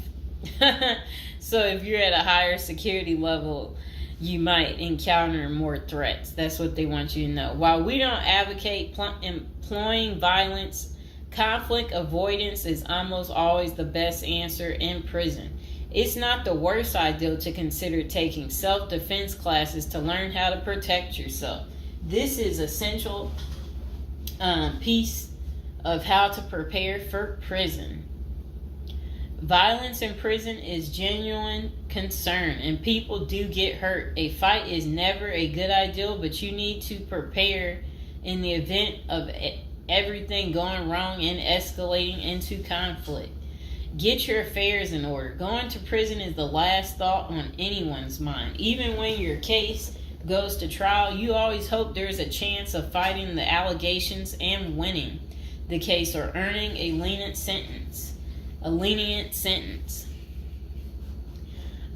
So if you're at a higher security level, you might encounter more threats. That's what they want you to know. While we don't advocate employing violence, conflict avoidance is almost always the best answer in prison. It's not the worst idea to consider taking self-defense classes to learn how to protect yourself. This is essential piece of how to prepare for prison. Violence in prison is genuine concern, and people do get hurt. A fight is never a good idea, but you need to prepare in the event of everything going wrong and escalating into conflict. Get your affairs in order. Going to prison is the last thought on anyone's mind. Even when your case goes to trial, you always hope there's a chance of fighting the allegations and winning the case or earning a lenient sentence.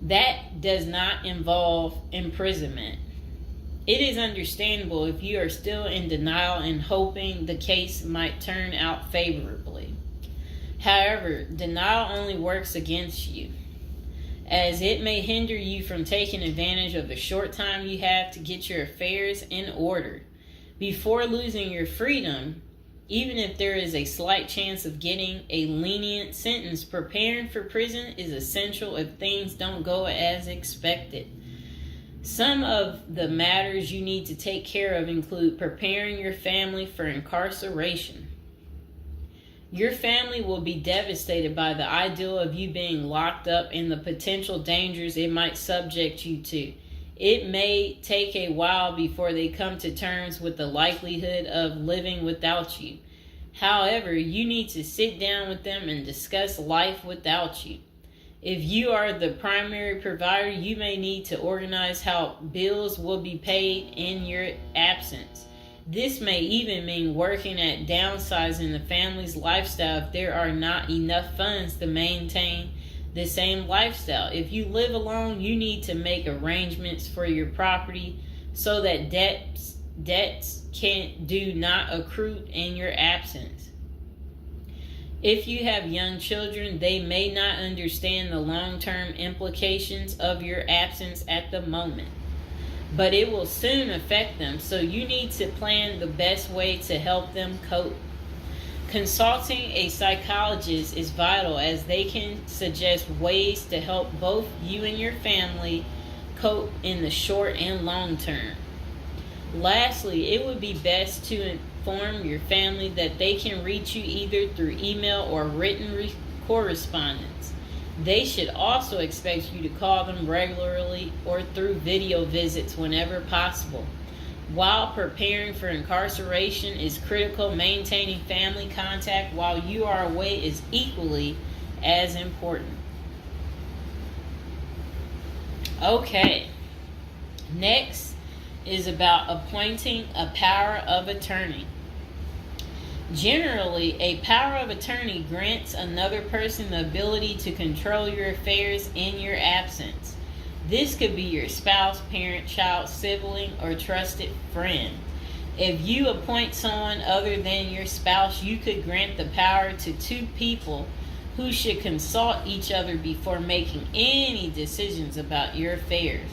That does not involve imprisonment. It is understandable if you are still in denial and hoping the case might turn out favorably. However, denial only works against you, as it may hinder you from taking advantage of the short time you have to get your affairs in order. Before losing your freedom, even if there is a slight chance of getting a lenient sentence, preparing for prison is essential if things don't go as expected. Some of the matters you need to take care of include preparing your family for incarceration. Your family will be devastated by the idea of you being locked up and the potential dangers it might subject you to. It may take a while before they come to terms with the likelihood of living without you. However, you need to sit down with them and discuss life without you. If you are the primary provider, you may need to organize how bills will be paid in your absence. This may even mean working at downsizing the family's lifestyle if there are not enough funds to maintain the same lifestyle. If you live alone, you need to make arrangements for your property so that debts do not accrue in your absence. If you have young children, they may not understand the long-term implications of your absence at the moment, but it will soon affect them, so you need to plan the best way to help them cope. Consulting a psychologist is vital, as they can suggest ways to help both you and your family cope in the short and long term. Lastly, it would be best to inform your family that they can reach you either through email or written correspondence. They should also expect you to call them regularly or through video visits whenever possible. While preparing for incarceration is critical, maintaining family contact while you are away is equally as important. Okay, next is about appointing a power of attorney. Generally, a power of attorney grants another person the ability to control your affairs in your absence. This could be your spouse, parent, child, sibling, or trusted friend. If you appoint someone other than your spouse, you could grant the power to two people who should consult each other before making any decisions about your affairs.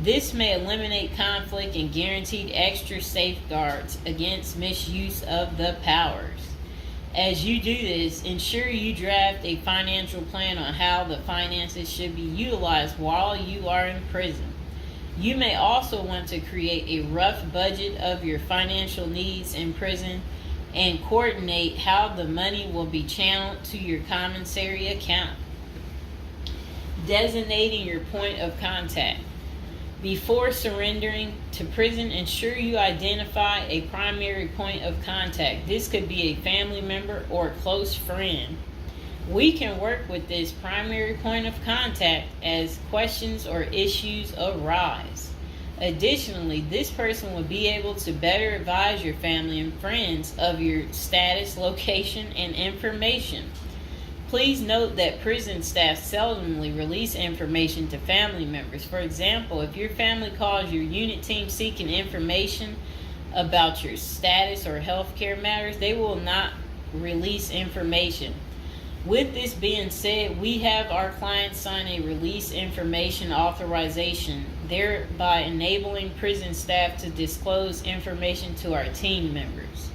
This may eliminate conflict and guarantee extra safeguards against misuse of the powers. As you do this, ensure you draft a financial plan on how the finances should be utilized while you are in prison. You may also want to create a rough budget of your financial needs in prison and coordinate how the money will be channeled to your commissary account. Designating your point of contact. Before surrendering to prison, ensure you identify a primary point of contact. This could be a family member or a close friend. We can work with this primary point of contact as questions or issues arise. Additionally, this person will be able to better advise your family and friends of your status, location, and information. Please note that prison staff seldomly release information to family members. For example, if your family calls your unit team seeking information about your status or healthcare matters, they will not release information. With this being said, we have our clients sign a release information authorization, thereby enabling prison staff to disclose information to our team members.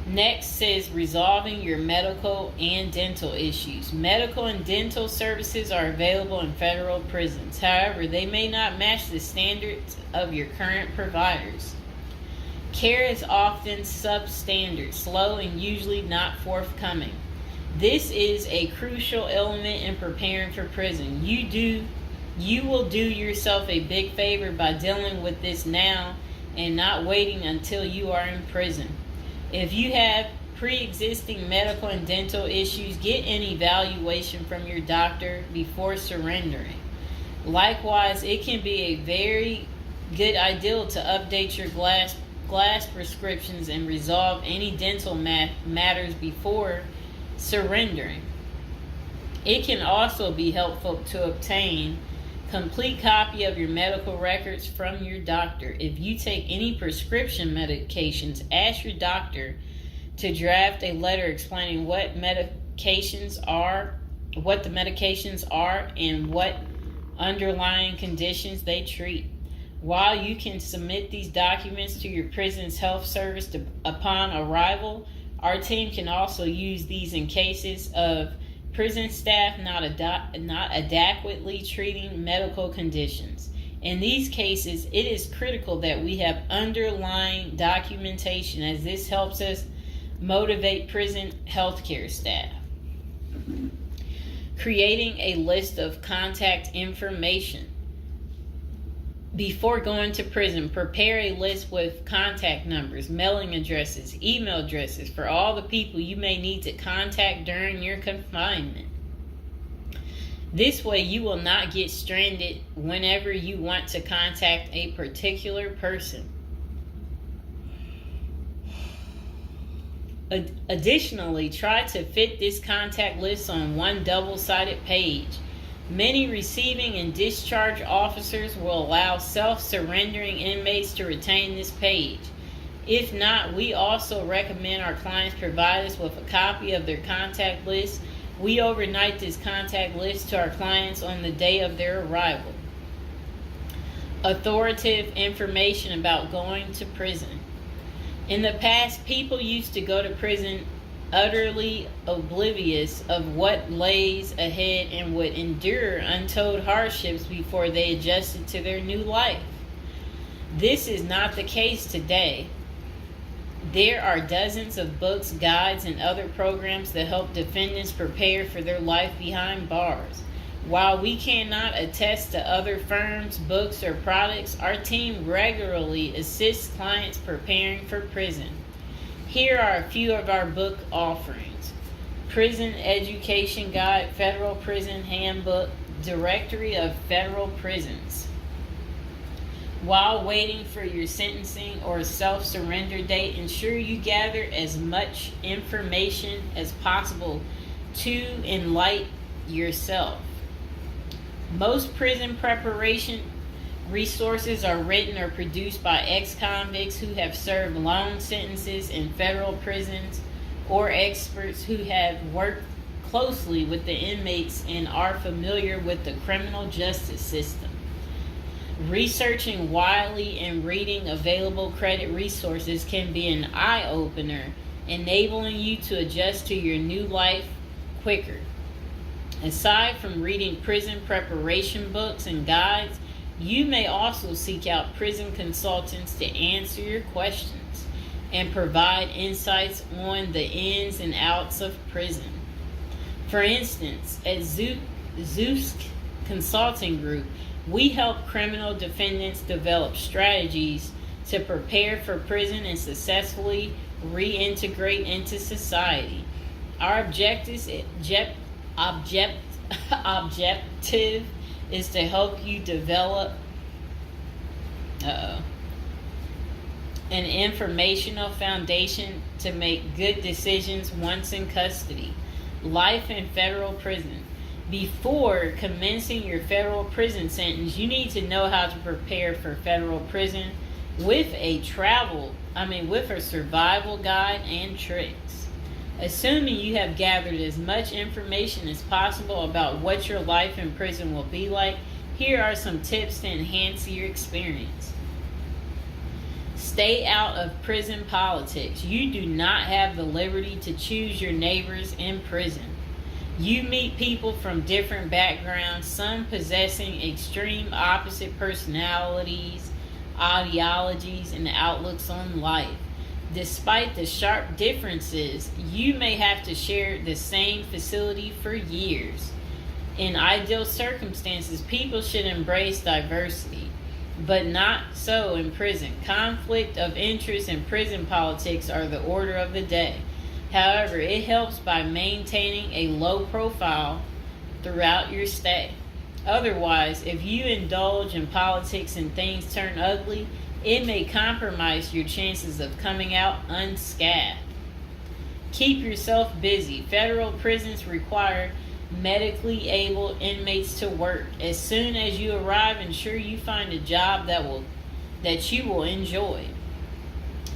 Next says resolving your medical and dental issues. Medical and dental services are available in federal prisons. However, they may not match the standards of your current providers. Care is often substandard, slow, and usually not forthcoming. This is a crucial element in preparing for prison. You will do yourself a big favor by dealing with this now and not waiting until you are in prison. If you have pre-existing medical and dental issues, get an evaluation from your doctor before surrendering. Likewise, it can be a very good idea to update your glass prescriptions and resolve any dental matters before surrendering. It can also be helpful to obtain complete copy of your medical records from your doctor. If you take any prescription medications, ask your doctor to draft a letter explaining what the medications are, and what underlying conditions they treat. While you can submit these documents to your prison's health service upon arrival, our team can also use these in cases of prison staff not adequately treating medical conditions. In these cases, it is critical that we have underlying documentation, as this helps us motivate prison healthcare staff. Creating a list of contact information. Before going to prison, prepare a list with contact numbers, mailing addresses, email addresses for all the people you may need to contact during your confinement. This way, you will not get stranded whenever you want to contact a particular person. Additionally, try to fit this contact list on one double-sided page. Many receiving and discharge officers will allow self-surrendering inmates to retain this page. If not, we also recommend our clients provide us with a copy of their contact list. We overnight this contact list to our clients on the day of their arrival. Authoritative information about going to prison. In the past, people used to go to prison utterly oblivious of what lays ahead and would endure untold hardships before they adjusted to their new life. This is not the case today. There are dozens of books, guides, and other programs that help defendants prepare for their life behind bars. While we cannot attest to other firms, books, or products, our team regularly assists clients preparing for prison. Here are a few of our book offerings: Prison Education Guide, Federal Prison Handbook, Directory of Federal Prisons. While waiting for your sentencing or self-surrender date, ensure you gather as much information as possible to enlighten yourself. Most prison preparation resources are written or produced by ex-convicts who have served long sentences in federal prisons, or experts who have worked closely with the inmates and are familiar with the criminal justice system. Researching widely and reading available credit resources can be an eye-opener, enabling you to adjust to your new life quicker. Aside from reading prison preparation books and guides, you may also seek out prison consultants to answer your questions and provide insights on the ins and outs of prison. For instance, at Zeus Consulting Group, we help criminal defendants develop strategies to prepare for prison and successfully reintegrate into society. Our objective is to help you develop an informational foundation to make good decisions once in custody. Life in federal prison. Before commencing your federal prison sentence, you need to know how to prepare for federal prison with a survival guide and tricks. Assuming you have gathered as much information as possible about what your life in prison will be like, here are some tips to enhance your experience. Stay out of prison politics. You do not have the liberty to choose your neighbors in prison. You meet people from different backgrounds, some possessing extreme opposite personalities, ideologies, and outlooks on life. Despite the sharp differences, you may have to share the same facility for years. In ideal circumstances, people should embrace diversity, but not so in prison. Conflict of interest and prison politics are the order of the day. However, it helps by maintaining a low profile throughout your stay. Otherwise, if you indulge in politics and things turn ugly, it may compromise your chances of coming out unscathed. Keep yourself busy. Federal prisons require medically able inmates to work. As soon as you arrive, ensure you find a job that you will enjoy.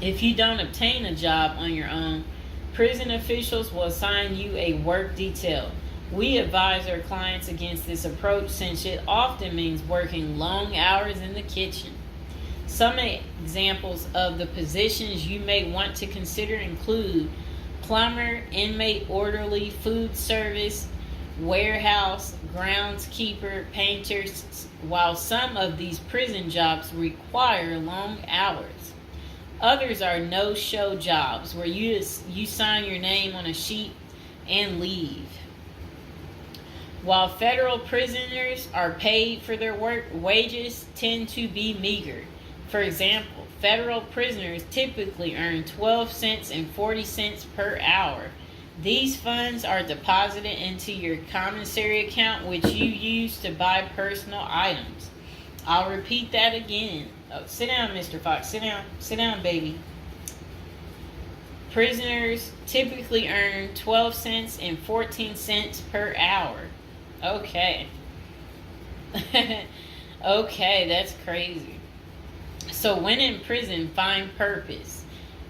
If you don't obtain a job on your own, prison officials will assign you a work detail. We advise our clients against this approach since it often means working long hours in the kitchen. Some examples of the positions you may want to consider include plumber, inmate orderly, food service, warehouse, groundskeeper, painters, while some of these prison jobs require long hours. Others are no-show jobs where you sign your name on a sheet and leave. While federal prisoners are paid for their work, wages tend to be meager. For example, federal prisoners typically earn 12 cents and 40 cents per hour. These funds are deposited into your commissary account, which you use to buy personal items. I'll repeat that again. Oh, sit down, Mr. Fox. Sit down. Sit down, baby. Prisoners typically earn 12 cents and 14 cents per hour. Okay. Okay, that's crazy. So when in prison, find purpose.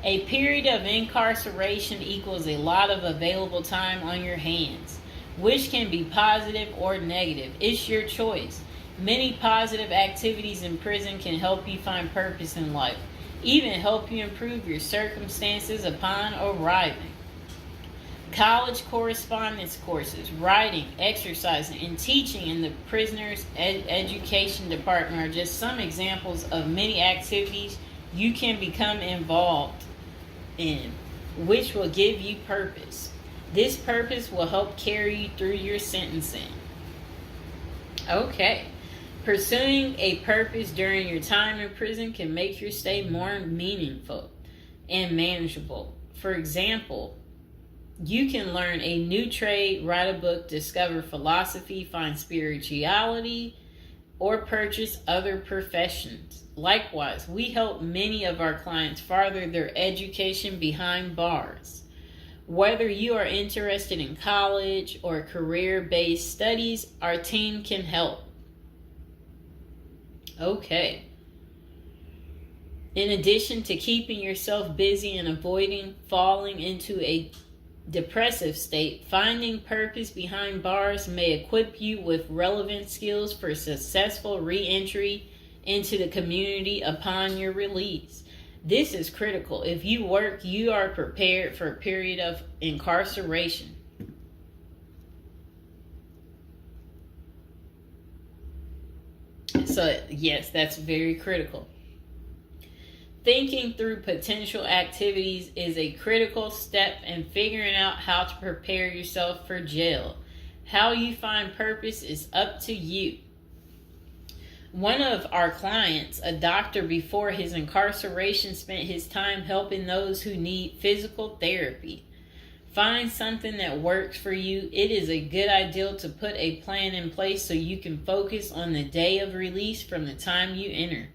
A period of incarceration equals a lot of available time on your hands, which can be positive or negative. It's your choice. Many positive activities in prison can help you find purpose in life, even help you improve your circumstances upon arriving. College correspondence courses, writing, exercising, and teaching in the prisoner's education department are just some examples of many activities you can become involved in, which will give you purpose. This purpose will help carry you through your sentencing. Okay. Pursuing a purpose during your time in prison can make your stay more meaningful and manageable. For example, you can learn a new trade, write a book, discover philosophy, find spirituality, or purchase other professions. Likewise, we help many of our clients further their education behind bars. Whether you are interested in college or career-based studies, our team can help. Okay. In addition to keeping yourself busy and avoiding falling into a depressive state, finding purpose behind bars may equip you with relevant skills for successful re-entry into the community upon your release. This is critical. If you work, you are prepared for a period of incarceration. So, yes, that's very critical. Thinking through potential activities is a critical step in figuring out how to prepare yourself for jail. How you find purpose is up to you. One of our clients, a doctor before his incarceration, spent his time helping those who need physical therapy. Find something that works for you. It is a good idea to put a plan in place so you can focus on the day of release from the time you enter.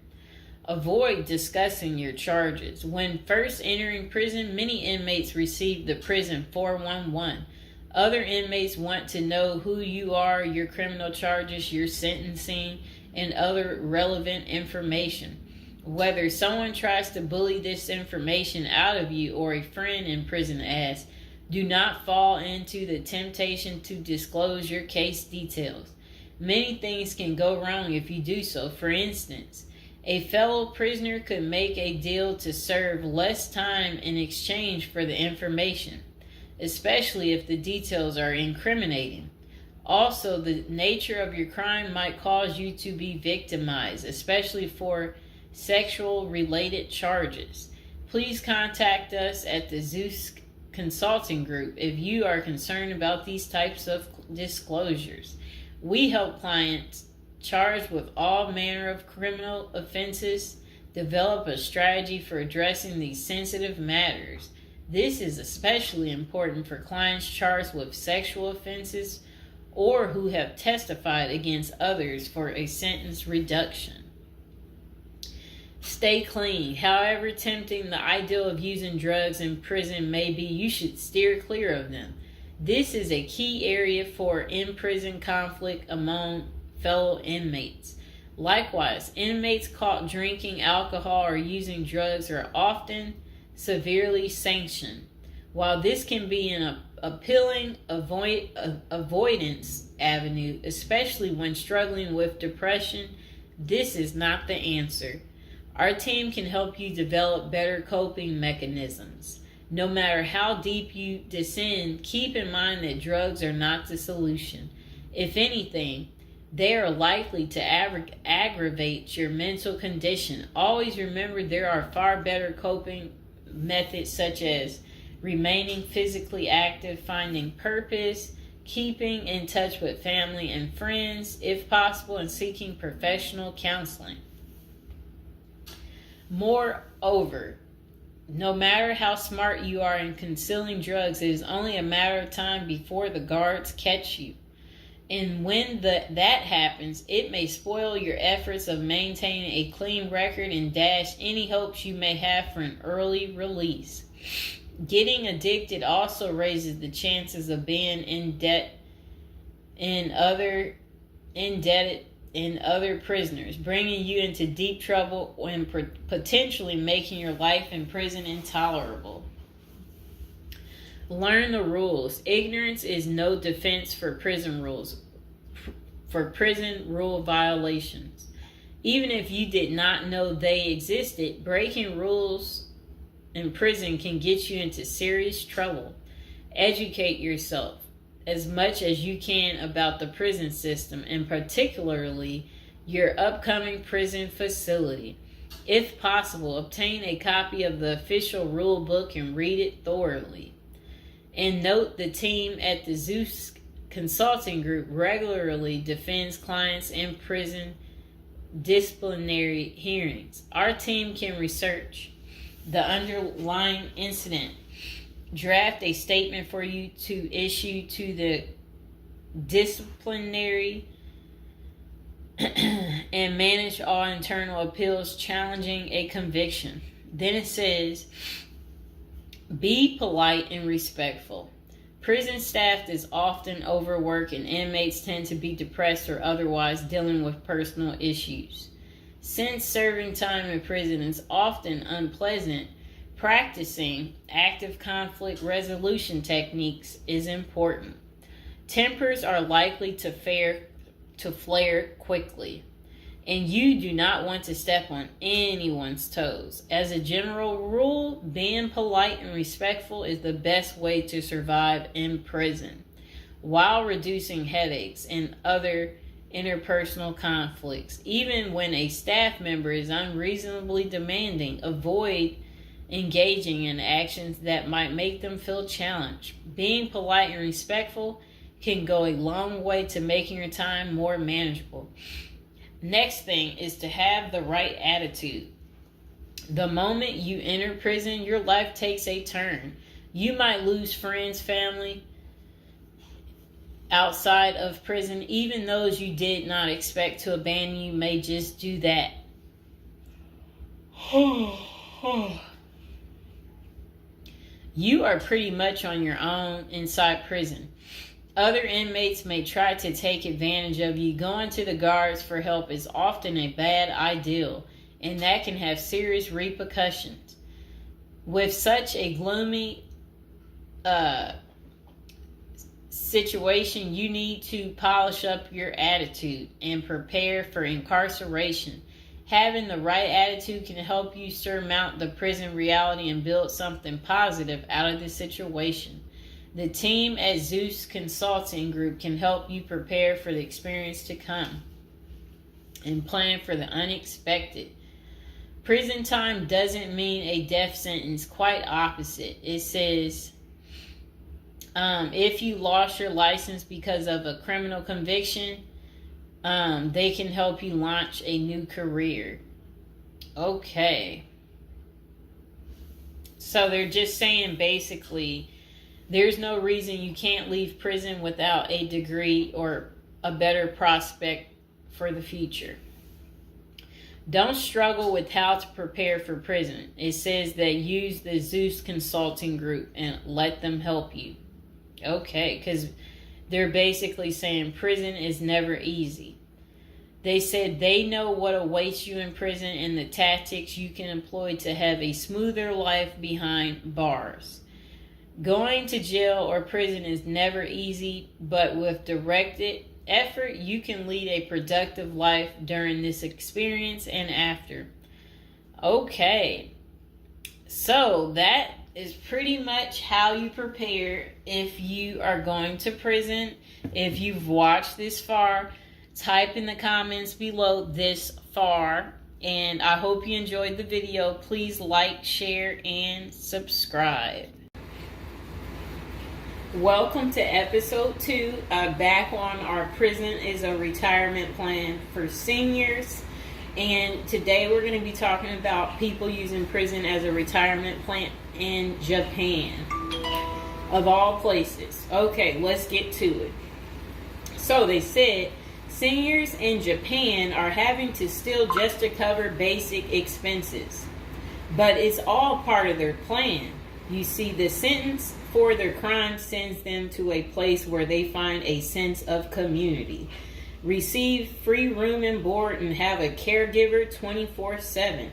Avoid discussing your charges. When first entering prison, many inmates receive the prison 411. Other inmates want to know who you are, your criminal charges, your sentencing, and other relevant information. Whether someone tries to bully this information out of you or a friend in prison asks, do not fall into the temptation to disclose your case details. Many things can go wrong if you do so. For instance, a fellow prisoner could make a deal to serve less time in exchange for the information, especially if the details are incriminating. Also, the nature of your crime might cause you to be victimized, especially for sexual-related charges. Please contact us at the Zeus Consulting Group if you are concerned about these types of disclosures. We help clients charged with all manner of criminal offenses develop a strategy for addressing these sensitive matters. This is especially important for clients charged with sexual offenses or who have testified against others for a sentence reduction. Stay clean. However tempting the ideal of using drugs in prison may be, you should steer clear of them. This is a key area for in-prison conflict among fellow inmates. Likewise, inmates caught drinking alcohol or using drugs are often severely sanctioned. While this can be an appealing avoidance avenue, especially when struggling with depression, this is not the answer. Our team can help you develop better coping mechanisms. No matter how deep you descend, keep in mind that drugs are not the solution. If anything, they are likely to aggravate your mental condition. Always remember there are far better coping methods such as remaining physically active, finding purpose, keeping in touch with family and friends, if possible, and seeking professional counseling. Moreover, no matter how smart you are in concealing drugs, it is only a matter of time before the guards catch you. And when that happens, it may spoil your efforts of maintaining a clean record and dash any hopes you may have for an early release. Getting addicted also raises the chances of being indebted in other prisoners, bringing you into deep trouble and potentially making your life in prison intolerable. Learn the rules. Ignorance is no defense for prison rules, for prison rule violations. Even if you did not know they existed, breaking rules in prison can get you into serious trouble. Educate yourself as much as you can about the prison system, and particularly your upcoming prison facility. If possible, obtain a copy of the official rule book and read it thoroughly. And note, the team at the Zeus Consulting Group regularly defends clients in prison disciplinary hearings. Our team can research the underlying incident, draft a statement for you to issue to the disciplinary, and manage all internal appeals challenging a conviction. Then it says, be polite and respectful. Prison staff is often overworked and inmates tend to be depressed or otherwise dealing with personal issues. Since serving time in prison is often unpleasant, practicing active conflict resolution techniques is important. Tempers are likely to flare quickly, and you do not want to step on anyone's toes. As a general rule, being polite and respectful is the best way to survive in prison, while reducing headaches and other interpersonal conflicts. Even when a staff member is unreasonably demanding, avoid engaging in actions that might make them feel challenged. Being polite and respectful can go a long way to making your time more manageable. Next thing is to have the right attitude. The moment you enter prison, your life takes a turn. You might lose friends, family outside of prison. Even those you did not expect to abandon you may just do that. You are pretty much on your own inside prison. Other inmates may try to take advantage of you. Going to the guards for help is often a bad idea, and that can have serious repercussions. With such a gloomy situation, you need to polish up your attitude and prepare for incarceration. Having the right attitude can help you surmount the prison reality and build something positive out of the situation. The team at Zeus Consulting Group can help you prepare for the experience to come and plan for the unexpected. Prison time doesn't mean a death sentence, quite opposite. It says if you lost your license because of a criminal conviction, they can help you launch a new career. Okay. So they're just saying basically there's no reason you can't leave prison without a degree or a better prospect for the future. Don't struggle with how to prepare for prison. It says that use the Zeus Consulting Group and let them help you. Okay, because they're basically saying prison is never easy. They said they know what awaits you in prison and the tactics you can employ to have a smoother life behind bars. Going to jail or prison is never easy, but with directed effort, you can lead a productive life during this experience and after. Okay, so that is pretty much how you prepare if you are going to prison. If you've watched this far, type in the comments below this far, and I hope you enjoyed the video. Please like, share, and subscribe. Welcome to episode 2, back on our prison is a retirement plan for seniors. And today we're going to be talking about people using prison as a retirement plan in Japan, of all places. Okay, let's get to it. So they said seniors in Japan are having to steal just to cover basic expenses, but it's all part of their plan. You see, the sentence for their crime sends them to a place where they find a sense of community, receive free room and board, and have a caregiver 24/7.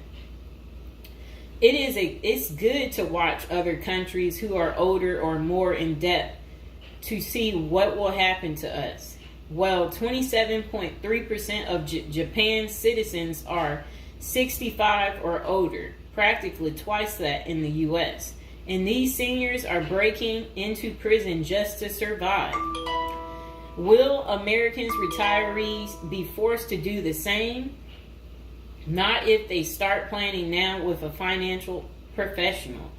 It's good to watch other countries who are older or more in depth to see what will happen to us. Well, 27.3% of Japan's citizens are 65 or older, practically twice that in the U.S. And these seniors are breaking into prison just to survive. Will Americans retirees be forced to do the same? Not if they start planning now with a financial professional.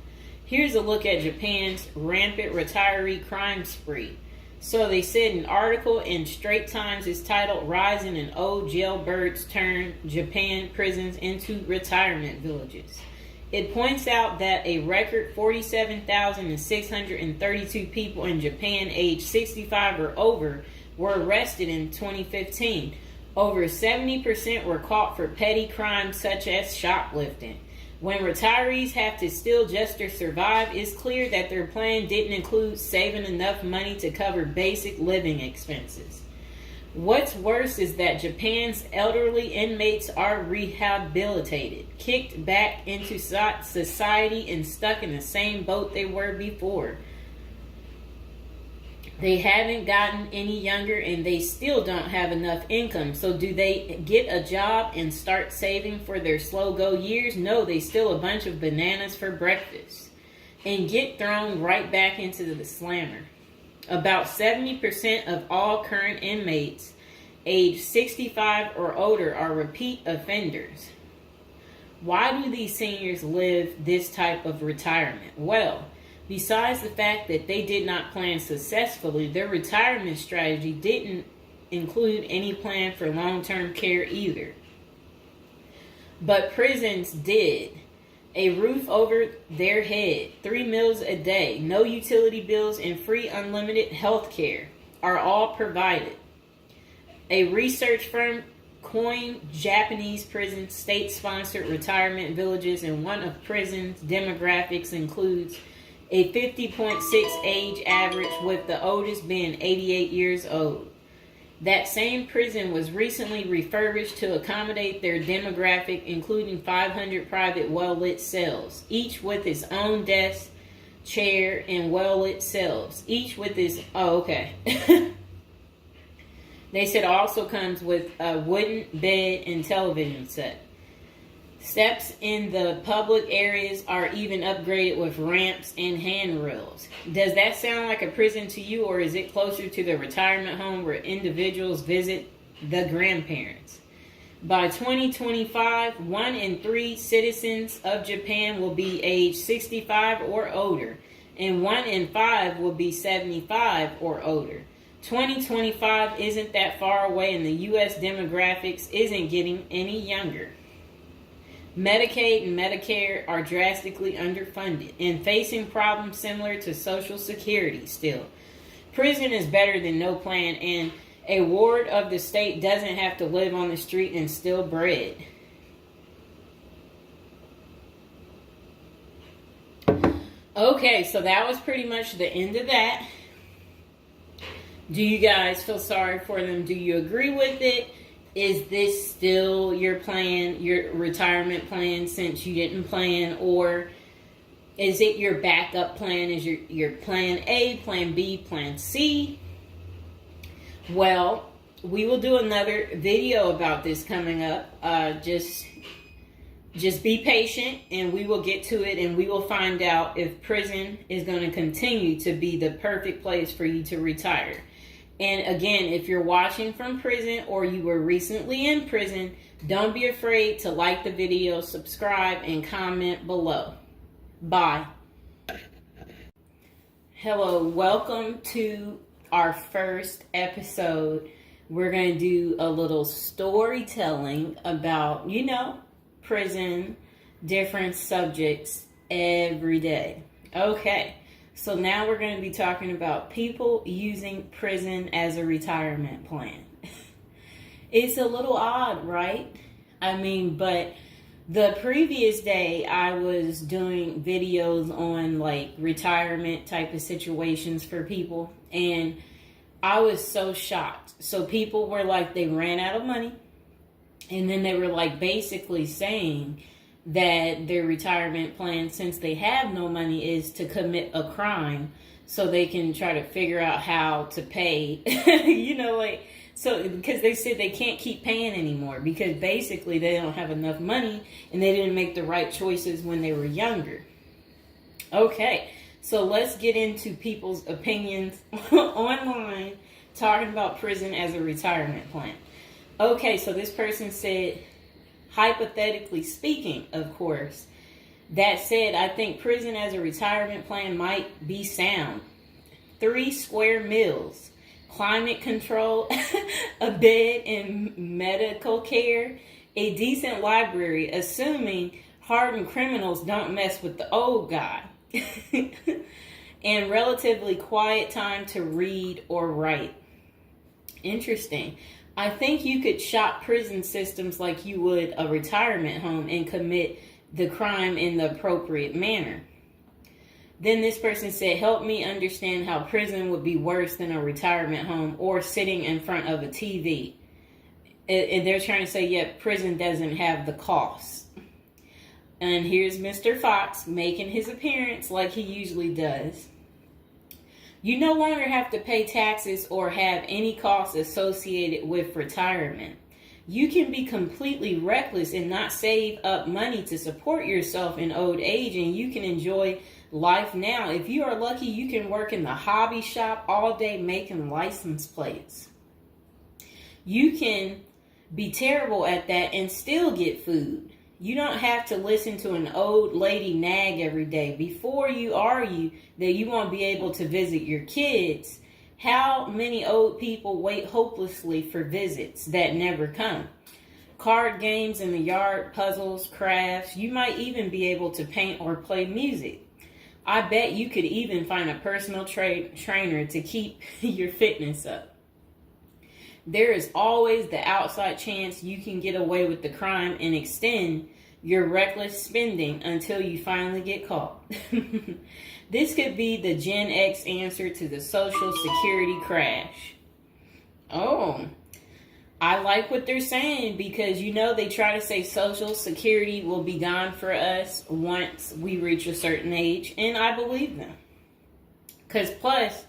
Here's a look at Japan's rampant retiree crime spree. So they said an article in Straits Times is titled "Rising in Old Jailbirds Turn Japan Prisons into Retirement Villages." It points out that a record 47,632 people in Japan aged 65 or over were arrested in 2015. Over 70% were caught for petty crimes such as shoplifting. When retirees have to steal just to survive, it's clear that their plan didn't include saving enough money to cover basic living expenses. What's worse is that Japan's elderly inmates are rehabilitated, kicked back into society, and stuck in the same boat they were before. They haven't gotten any younger, and they still don't have enough income. So do they get a job and start saving for their slow-go years? No, they steal a bunch of bananas for breakfast and get thrown right back into the slammer. About 70% of all current inmates aged 65 or older are repeat offenders. Why do these seniors live this type of retirement? Well, besides the fact that they did not plan successfully, their retirement strategy didn't include any plan for long-term care either. But prisons did. a roof over their head, 3 meals a day, no utility bills, and free unlimited health care are all provided. A research firm coined Japanese prison state-sponsored retirement villages, and one of prison's demographics includes a 50.6 age average, with the oldest being 88 years old. That same prison was recently refurbished to accommodate their demographic, including 500 private well-lit cells, each with its own desk, chair, and well-lit cells, each with its... Oh, okay. They said also comes with a wooden bed and television set. Steps in the public areas are even upgraded with ramps and handrails. Does that sound like a prison to you, or is it closer to the retirement home where individuals visit the grandparents? By 2025, 1 in 3 citizens of Japan will be age 65 or older, and 1 in 5 will be 75 or older. 2025 isn't that far away, and the U.S. demographics isn't getting any younger. Medicaid and Medicare are drastically underfunded and facing problems similar to Social Security still. Prison is better than no plan, and a ward of the state doesn't have to live on the street and steal bread. Okay, so that was pretty much the end of that. Do you guys feel sorry for them? Do you agree with it? Is this still your plan, your retirement plan, since you didn't plan? Or is it your backup plan? Is your plan A, plan B, plan C? Well, we will do another video about this coming up. Just be patient, and we will get to it, and we will find out if prison is going to continue to be the perfect place for you to retire. And again, if you're watching from prison or you were recently in prison, don't be afraid to like the video, subscribe, and comment below. Bye. Hello, welcome to our first episode. We're going to do a little storytelling about, prison, different subjects every day. Okay. So now we're going to be talking about people using prison as a retirement plan. It's a little odd, right? But the previous day I was doing videos on like retirement type of situations for people, and I was so shocked. So people were like, they ran out of money, and then they were like basically saying that their retirement plan, since they have no money, is to commit a crime so they can try to figure out how to pay, so because they said they can't keep paying anymore because basically they don't have enough money and they didn't make the right choices when they were younger. Okay, so let's get into people's opinions online talking about prison as a retirement plan. Okay, so this person said, hypothetically speaking, of course, that said, I think prison as a retirement plan might be sound. 3 square meals, climate control, a bed and medical care, a decent library, assuming hardened criminals don't mess with the old guy, and relatively quiet time to read or write. Interesting. I think you could shop prison systems like you would a retirement home and commit the crime in the appropriate manner. Then this person said, help me understand how prison would be worse than a retirement home or sitting in front of a TV. And they're trying to say, yeah, prison doesn't have the cost. And here's Mr. Fox making his appearance like he usually does. You no longer have to pay taxes or have any costs associated with retirement. You can be completely reckless and not save up money to support yourself in old age, and you can enjoy life now. If you are lucky, you can work in the hobby shop all day making license plates. You can be terrible at that and still get food. You don't have to listen to an old lady nag every day before you argue that you won't be able to visit your kids. How many old people wait hopelessly for visits that never come? card games in the yard, puzzles, crafts. You might even be able to paint or play music. I bet you could even find a personal trainer to keep your fitness up. There is always the outside chance you can get away with the crime and extend your reckless spending until you finally get caught. This could be the Gen X answer to the Social Security crash. Oh, I like what they're saying because, you know, they try to say Social Security will be gone for us once we reach a certain age, and I believe them. Because plus,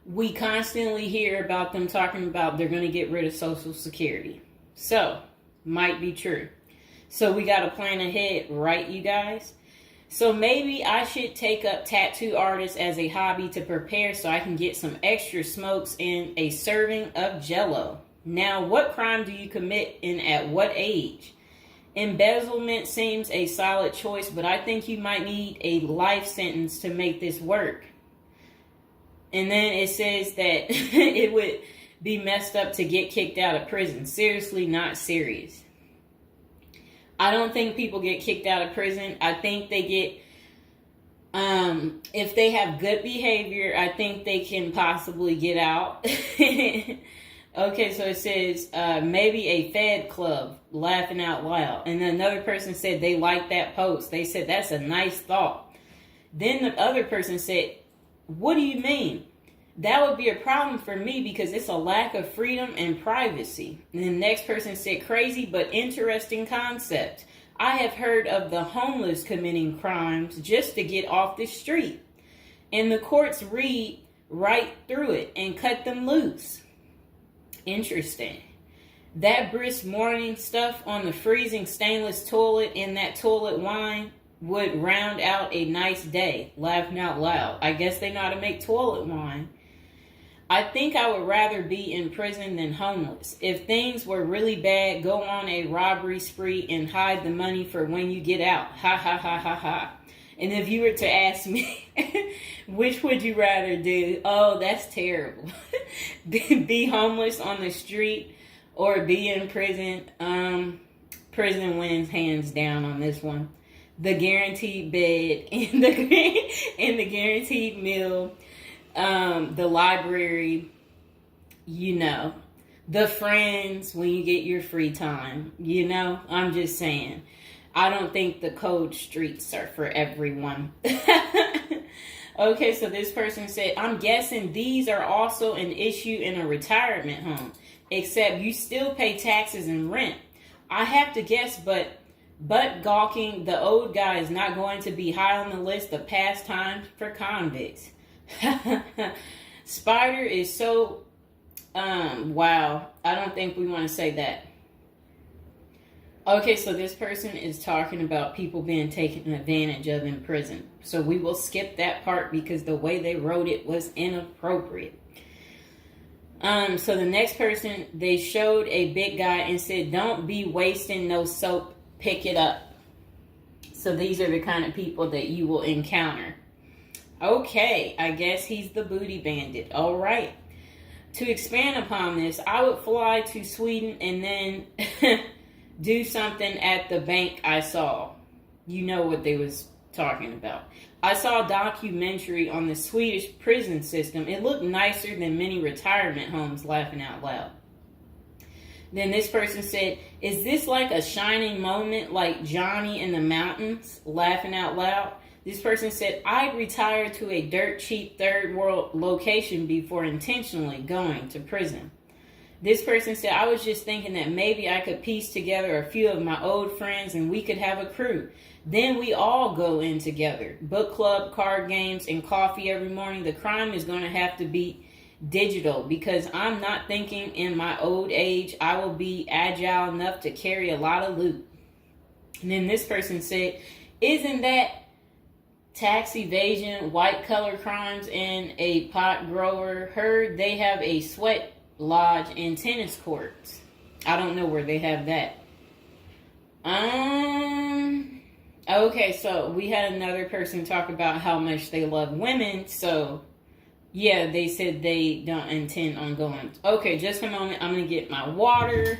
we constantly hear about them talking about they're going to get rid of Social Security. So, might be true. So we got to plan ahead, right, you guys? So maybe I should take up tattoo artists as a hobby to prepare so I can get some extra smokes and a serving of Jell-O. Now, what crime do you commit and at what age? Embezzlement seems a solid choice, but I think you might need a life sentence to make this work. And then it says that it would be messed up to get kicked out of prison. Seriously, not serious. I don't think people get kicked out of prison. I think they get, if they have good behavior, I think they can possibly get out. Okay, so it says maybe a Fed club, laughing out loud. And then another person said they liked that post. They said that's a nice thought. Then the other person said, what do you mean? That would be a problem for me because it's a lack of freedom and privacy. And the next person said, crazy but interesting concept. I have heard of the homeless committing crimes just to get off the street. And the courts read right through it and cut them loose. Interesting. That brisk morning stuff on the freezing stainless toilet and that toilet wine would round out a nice day. Laughing out loud. I guess they know how to make toilet wine. I think I would rather be in prison than homeless. If things were really bad, go on a robbery spree and hide the money for when you get out. Ha ha ha ha ha. And if you were to ask me, which would you rather do? Oh, that's terrible. Be homeless on the street or be in prison? Prison wins hands down on this one. The guaranteed bed and the guaranteed meal, the library, you know, the friends when you get your free time, you know, I'm just saying. I don't think the cold streets are for everyone. Okay, so this person said, I'm guessing these are also an issue in a retirement home, except you still pay taxes and rent. I have to guess, but gawking, the old guy is not going to be high on the list of pastimes for convicts. Spider is so, wow, I don't think we want to say that. Okay, so this person is talking about people being taken advantage of in prison. So we will skip that part because the way they wrote it was inappropriate. So the next person, they showed a big guy and said, don't be wasting no soap, pick it up. So these are the kind of people that you will encounter. Okay, I guess he's the booty bandit. All right. To expand upon this, I would fly to Sweden and then do something at the bank I saw. You know what they was talking about. I saw a documentary on the Swedish prison system. It looked nicer than many retirement homes, laughing out loud. Then this person said, is this like a shining moment like Johnny in the Mountains, laughing out loud? This person said, I retired to a dirt cheap third world location before intentionally going to prison. This person said, I was just thinking that maybe I could piece together a few of my old friends and we could have a crew. Then we all go in together. Book club, card games, and coffee every morning. The crime is going to have to be digital because I'm not thinking in my old age I will be agile enough to carry a lot of loot. And then this person said, isn't that tax evasion, white collar crimes, and a pot grower? Heard they have a sweat lodge and tennis courts. I don't know where they have that. Okay, so we had another person talk about how much they love women. So yeah, they said they don't intend on going. Okay, just a moment. I'm gonna get my water.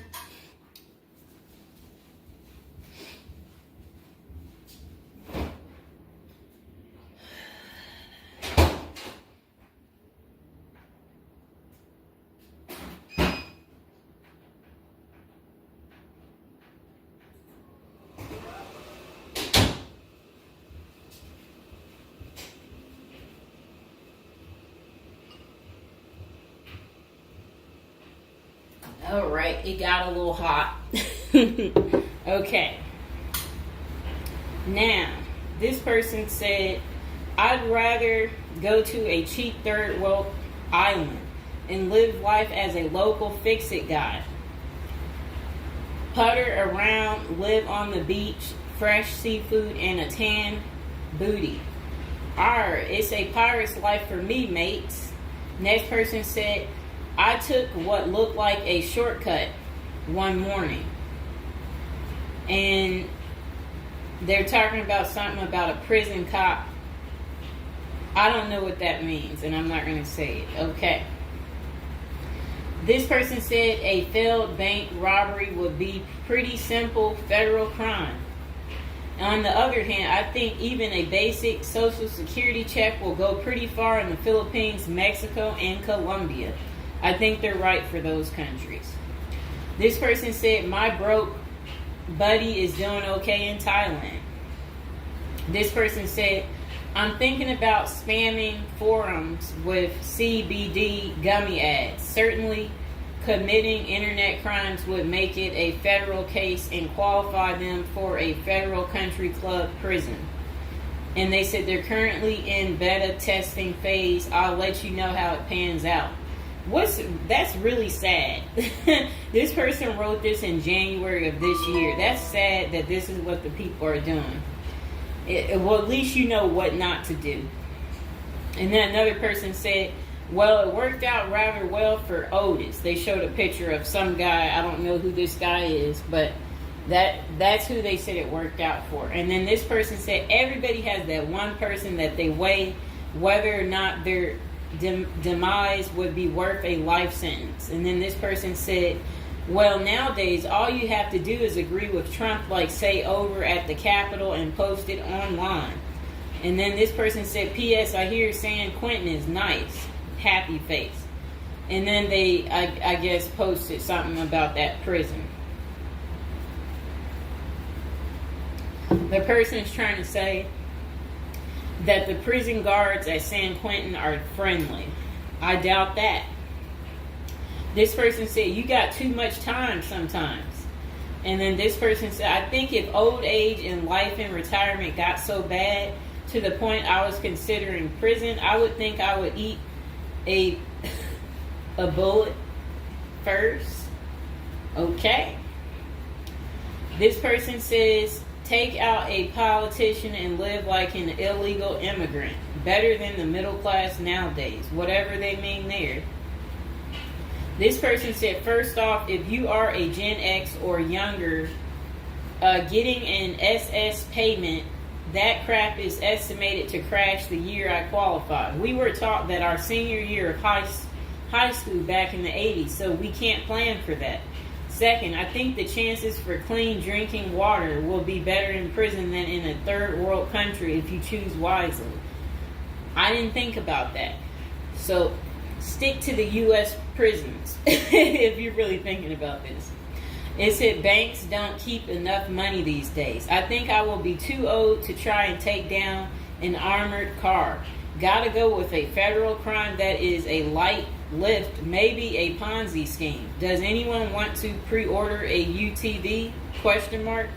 All right, it got a little hot. Okay. Now, this person said, I'd rather go to a cheap third world island and live life as a local fix-it guy. Putter around, live on the beach, fresh seafood, and a tan booty. It's a pirate's life for me, mates. Next person said, I took what looked like a shortcut one morning. And they're talking about something about a prison cop. I don't know what that means, and I'm not going to say it. Okay. This person said a failed bank robbery would be pretty simple federal crime. On the other hand, I think even a basic social security check will go pretty far in the Philippines, Mexico, and Colombia. I think they're right for those countries. This person said, my broke buddy is doing okay in Thailand. This person said, I'm thinking about spamming forums with CBD gummy ads. Certainly, committing internet crimes would make it a federal case and qualify them for a federal country club prison. And they said they're currently in beta testing phase. I'll let you know how it pans out. That's really sad. This person wrote this in January of this year. That's sad that this is what the people are doing. Well, at least you know what not to do. And then another person said, well, it worked out rather well for Otis. They showed a picture of some guy. I don't know who this guy is, but that's who they said it worked out for. And then this person said everybody has that one person that they weigh whether or not their demise would be worth a life sentence. And then this person said, well, nowadays, all you have to do is agree with Trump, like say over at the Capitol and post it online. And then this person said, P.S. I hear San Quentin is nice. Happy face. And then they, I guess, posted something about that prison. The person is trying to say that the prison guards at San Quentin are friendly. I doubt that. This person said, you got too much time sometimes. And then this person said, I think if old age and life in retirement got so bad to the point I was considering prison, I would think I would eat a bullet first. Okay. This person says, take out a politician and live like an illegal immigrant. Better than the middle class nowadays. Whatever they mean there. This person said, first off, if you are a Gen X or younger, getting an SS payment, that crap is estimated to crash the year I qualify. We were taught that our senior year of high school back in the 80s, so we can't plan for that. Second, I think the chances for clean drinking water will be better in prison than in a third world country if you choose wisely. I didn't think about that. So stick to the U.S. prisons if you're really thinking about this. It said banks don't keep enough money these days. I think I will be too old to try and take down an armored car. Gotta go with a federal crime that is a light lift, maybe a Ponzi scheme. Does anyone want to pre-order a UTV? Question mark.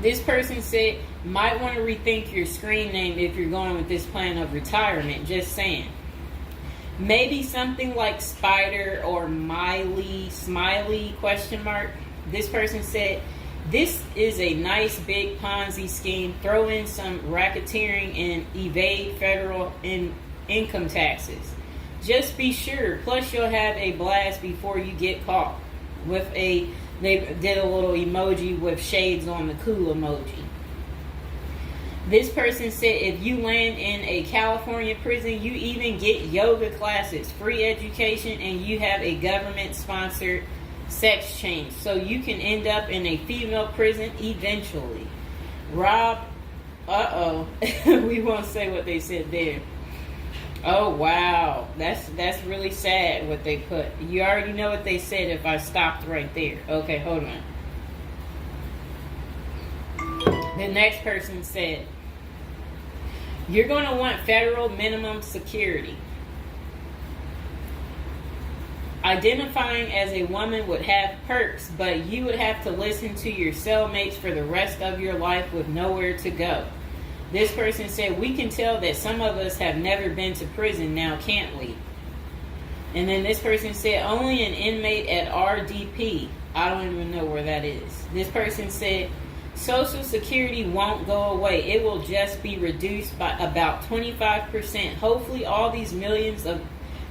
This person said, might want to rethink your screen name if you're going with this plan of retirement. Just saying. Maybe something like Spider or Smiley, question mark. This person said, this is a nice big Ponzi scheme. Throw in some racketeering and evade federal income taxes. Just be sure. Plus you'll have a blast before you get caught. They did a little emoji with shades on the cool emoji. This person said if you land in a California prison, you even get yoga classes, free education, and you have a government-sponsored sex change. So you can end up in a female prison eventually. Rob, we won't say what they said there. Oh, wow. That's really sad what they put. You already know what they said if I stopped right there. Okay, hold on. The next person said, you're going to want federal minimum security. Identifying as a woman would have perks, but you would have to listen to your cellmates for the rest of your life with nowhere to go. This person said, we can tell that some of us have never been to prison now, can't we? And then this person said, only an inmate at RDP. I don't even know where that is. This person said, Social Security won't go away. It will just be reduced by about 25%. Hopefully all these millions of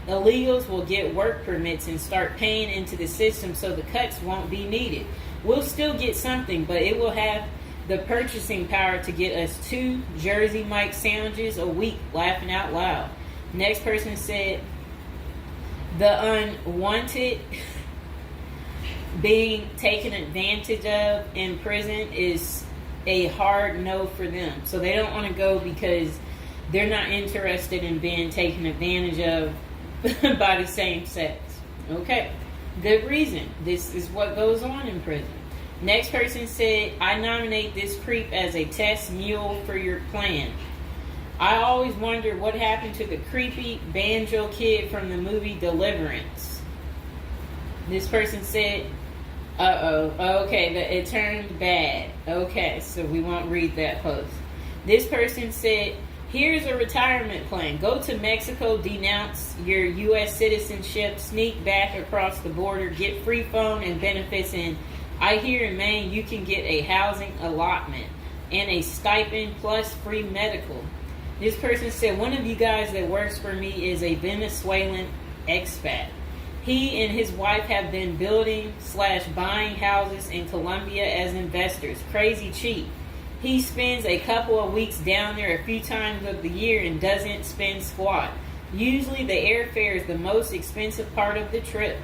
illegals will get work permits and start paying into the system so the cuts won't be needed. We'll still get something, but it will have the purchasing power to get us 2 Jersey Mike sandwiches a week, laughing out loud. Next person said, the unwanted being taken advantage of in prison is a hard no for them. So they don't want to go because they're not interested in being taken advantage of by the same sex. Okay, good reason. This is what goes on in prison. Next person said, I nominate this creep as a test mule for your plan. I always wonder what happened to the creepy banjo kid from the movie Deliverance. This person said, okay, it turned bad. Okay, so we won't read that post. This person said, here's a retirement plan. Go to Mexico, denounce your U.S. citizenship, sneak back across the border, get free phone and benefits, and I hear in Maine you can get a housing allotment and a stipend plus free medical. This person said, one of you guys that works for me is a Venezuelan expat. He and his wife have been building/buying houses in Colombia as investors. Crazy cheap. He spends a couple of weeks down there a few times of the year and doesn't spend squat. Usually the airfare is the most expensive part of the trip.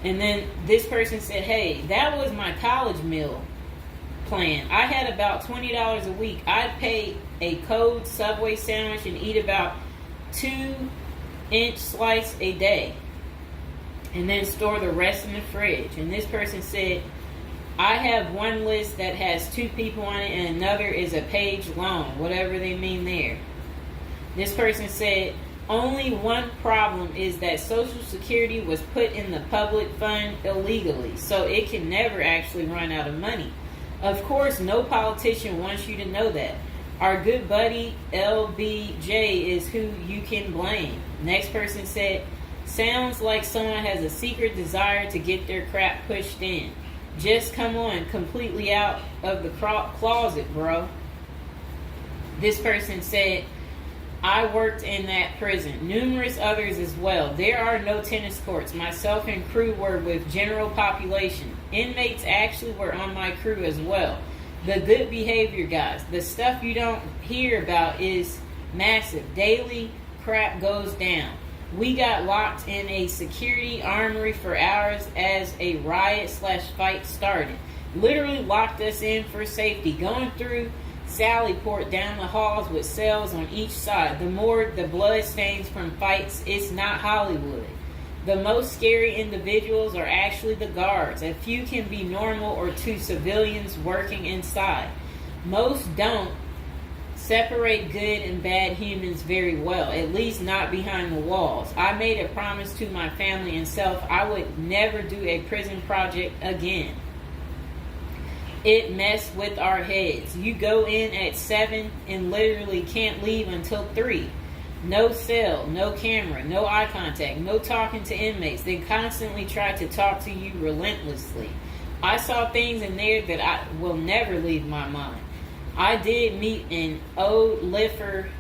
And then this person said, hey, that was my college meal plan. I had about $20 a week. I'd pay a cold Subway sandwich and eat about 2-inch slice a day. And then store the rest in the fridge. And this person said, I have one list that has 2 people on it and another is a page long, whatever they mean there. This person said, only one problem is that Social Security was put in the public fund illegally, so it can never actually run out of money. Of course, no politician wants you to know that. Our good buddy LBJ is who you can blame. Next person said, sounds like someone has a secret desire to get their crap pushed in. Just come on, completely out of the closet, bro. This person said, I worked in that prison. Numerous others as well. There are no tennis courts. Myself and crew were with general population. Inmates actually were on my crew as well. The good behavior guys. The stuff you don't hear about is massive. Daily crap goes down. We got locked in a security armory for hours as a riot/fight started. Literally locked us in for safety. Going through Sallyport down the halls with cells on each side. The more the blood stains from fights, it's not Hollywood. The most scary individuals are actually the guards. A few can be normal or 2 civilians working inside. Most don't separate good and bad humans very well, at least not behind the walls. I made a promise to my family and self I would never do a prison project again. It messed with our heads. You go in at 7 and literally can't leave until 3. No cell, no camera, no eye contact, no talking to inmates. They constantly try to talk to you relentlessly. I saw things in there that I will never leave my mind. I did meet an old lifer.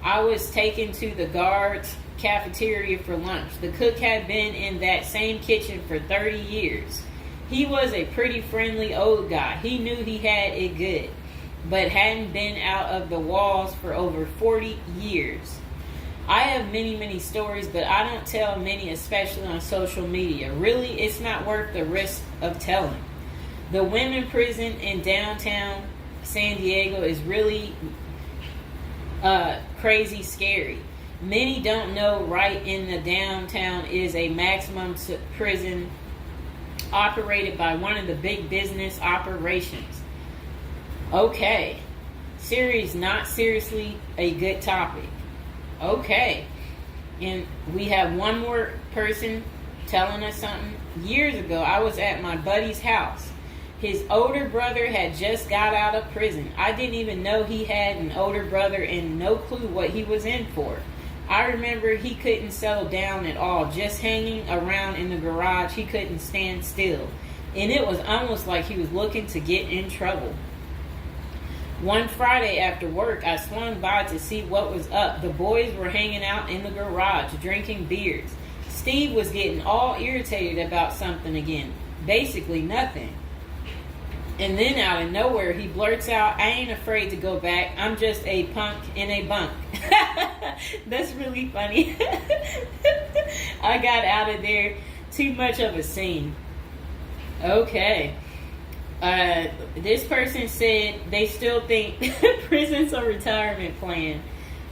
I was taken to the guards' cafeteria for lunch. The cook had been in that same kitchen for 30 years. He was a pretty friendly old guy. He knew he had it good, but hadn't been out of the walls for over 40 years. I have many, many stories, but I don't tell many, especially on social media. Really, it's not worth the risk of telling. The women prison in downtown San Diego is really crazy scary. Many don't know right in the downtown is a maximum prison operated by one of the big business operations. Okay. Series not seriously a good topic. Okay. And we have one more person telling us something. Years ago, I was at my buddy's house. His older brother had just got out of prison. I didn't even know he had an older brother and no clue what he was in for. I remember he couldn't settle down at all, just hanging around in the garage. He couldn't stand still. And it was almost like he was looking to get in trouble. One Friday after work, I swung by to see what was up. The boys were hanging out in the garage, drinking beers. Steve was getting all irritated about something again. Basically nothing. And then out of nowhere, he blurts out, "I ain't afraid to go back. I'm just a punk in a bunk." That's really funny. I got out of there. Too much of a scene. Okay. This person said they still think prison's a retirement plan.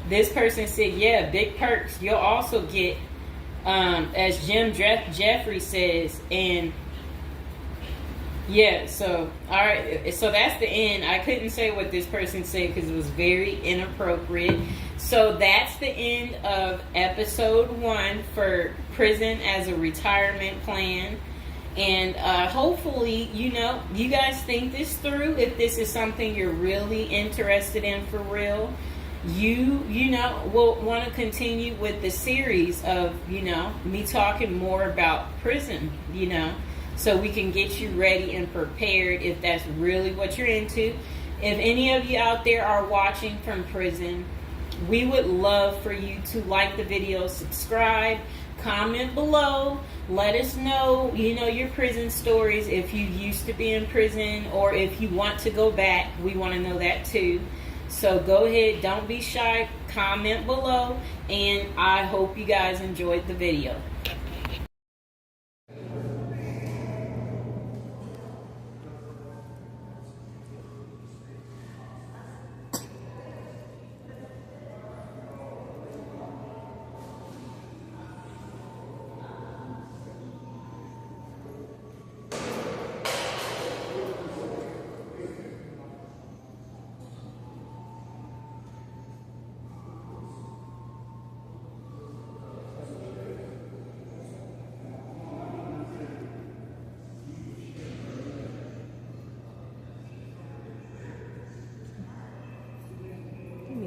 This person said, yeah, big perks. You'll also get, as Jim Jeffrey says, and yeah, so, all right, so that's the end. I couldn't say what this person said because it was very inappropriate. So that's the end of episode 1 for prison as a retirement plan. And hopefully, you guys think this through. If this is something you're really interested in for real, you will want to continue with the series of, me talking more about prison, so we can get you ready and prepared if that's really what you're into. If any of you out there are watching from prison, we would love for you to like the video, subscribe, comment below. Let us know, your prison stories. If you used to be in prison or if you want to go back, we want to know that too. So go ahead, don't be shy, comment below, and I hope you guys enjoyed the video.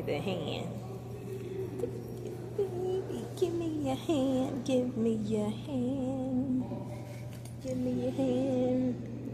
The hand. Baby, give me your hand. Give me your hand. Give me your hand.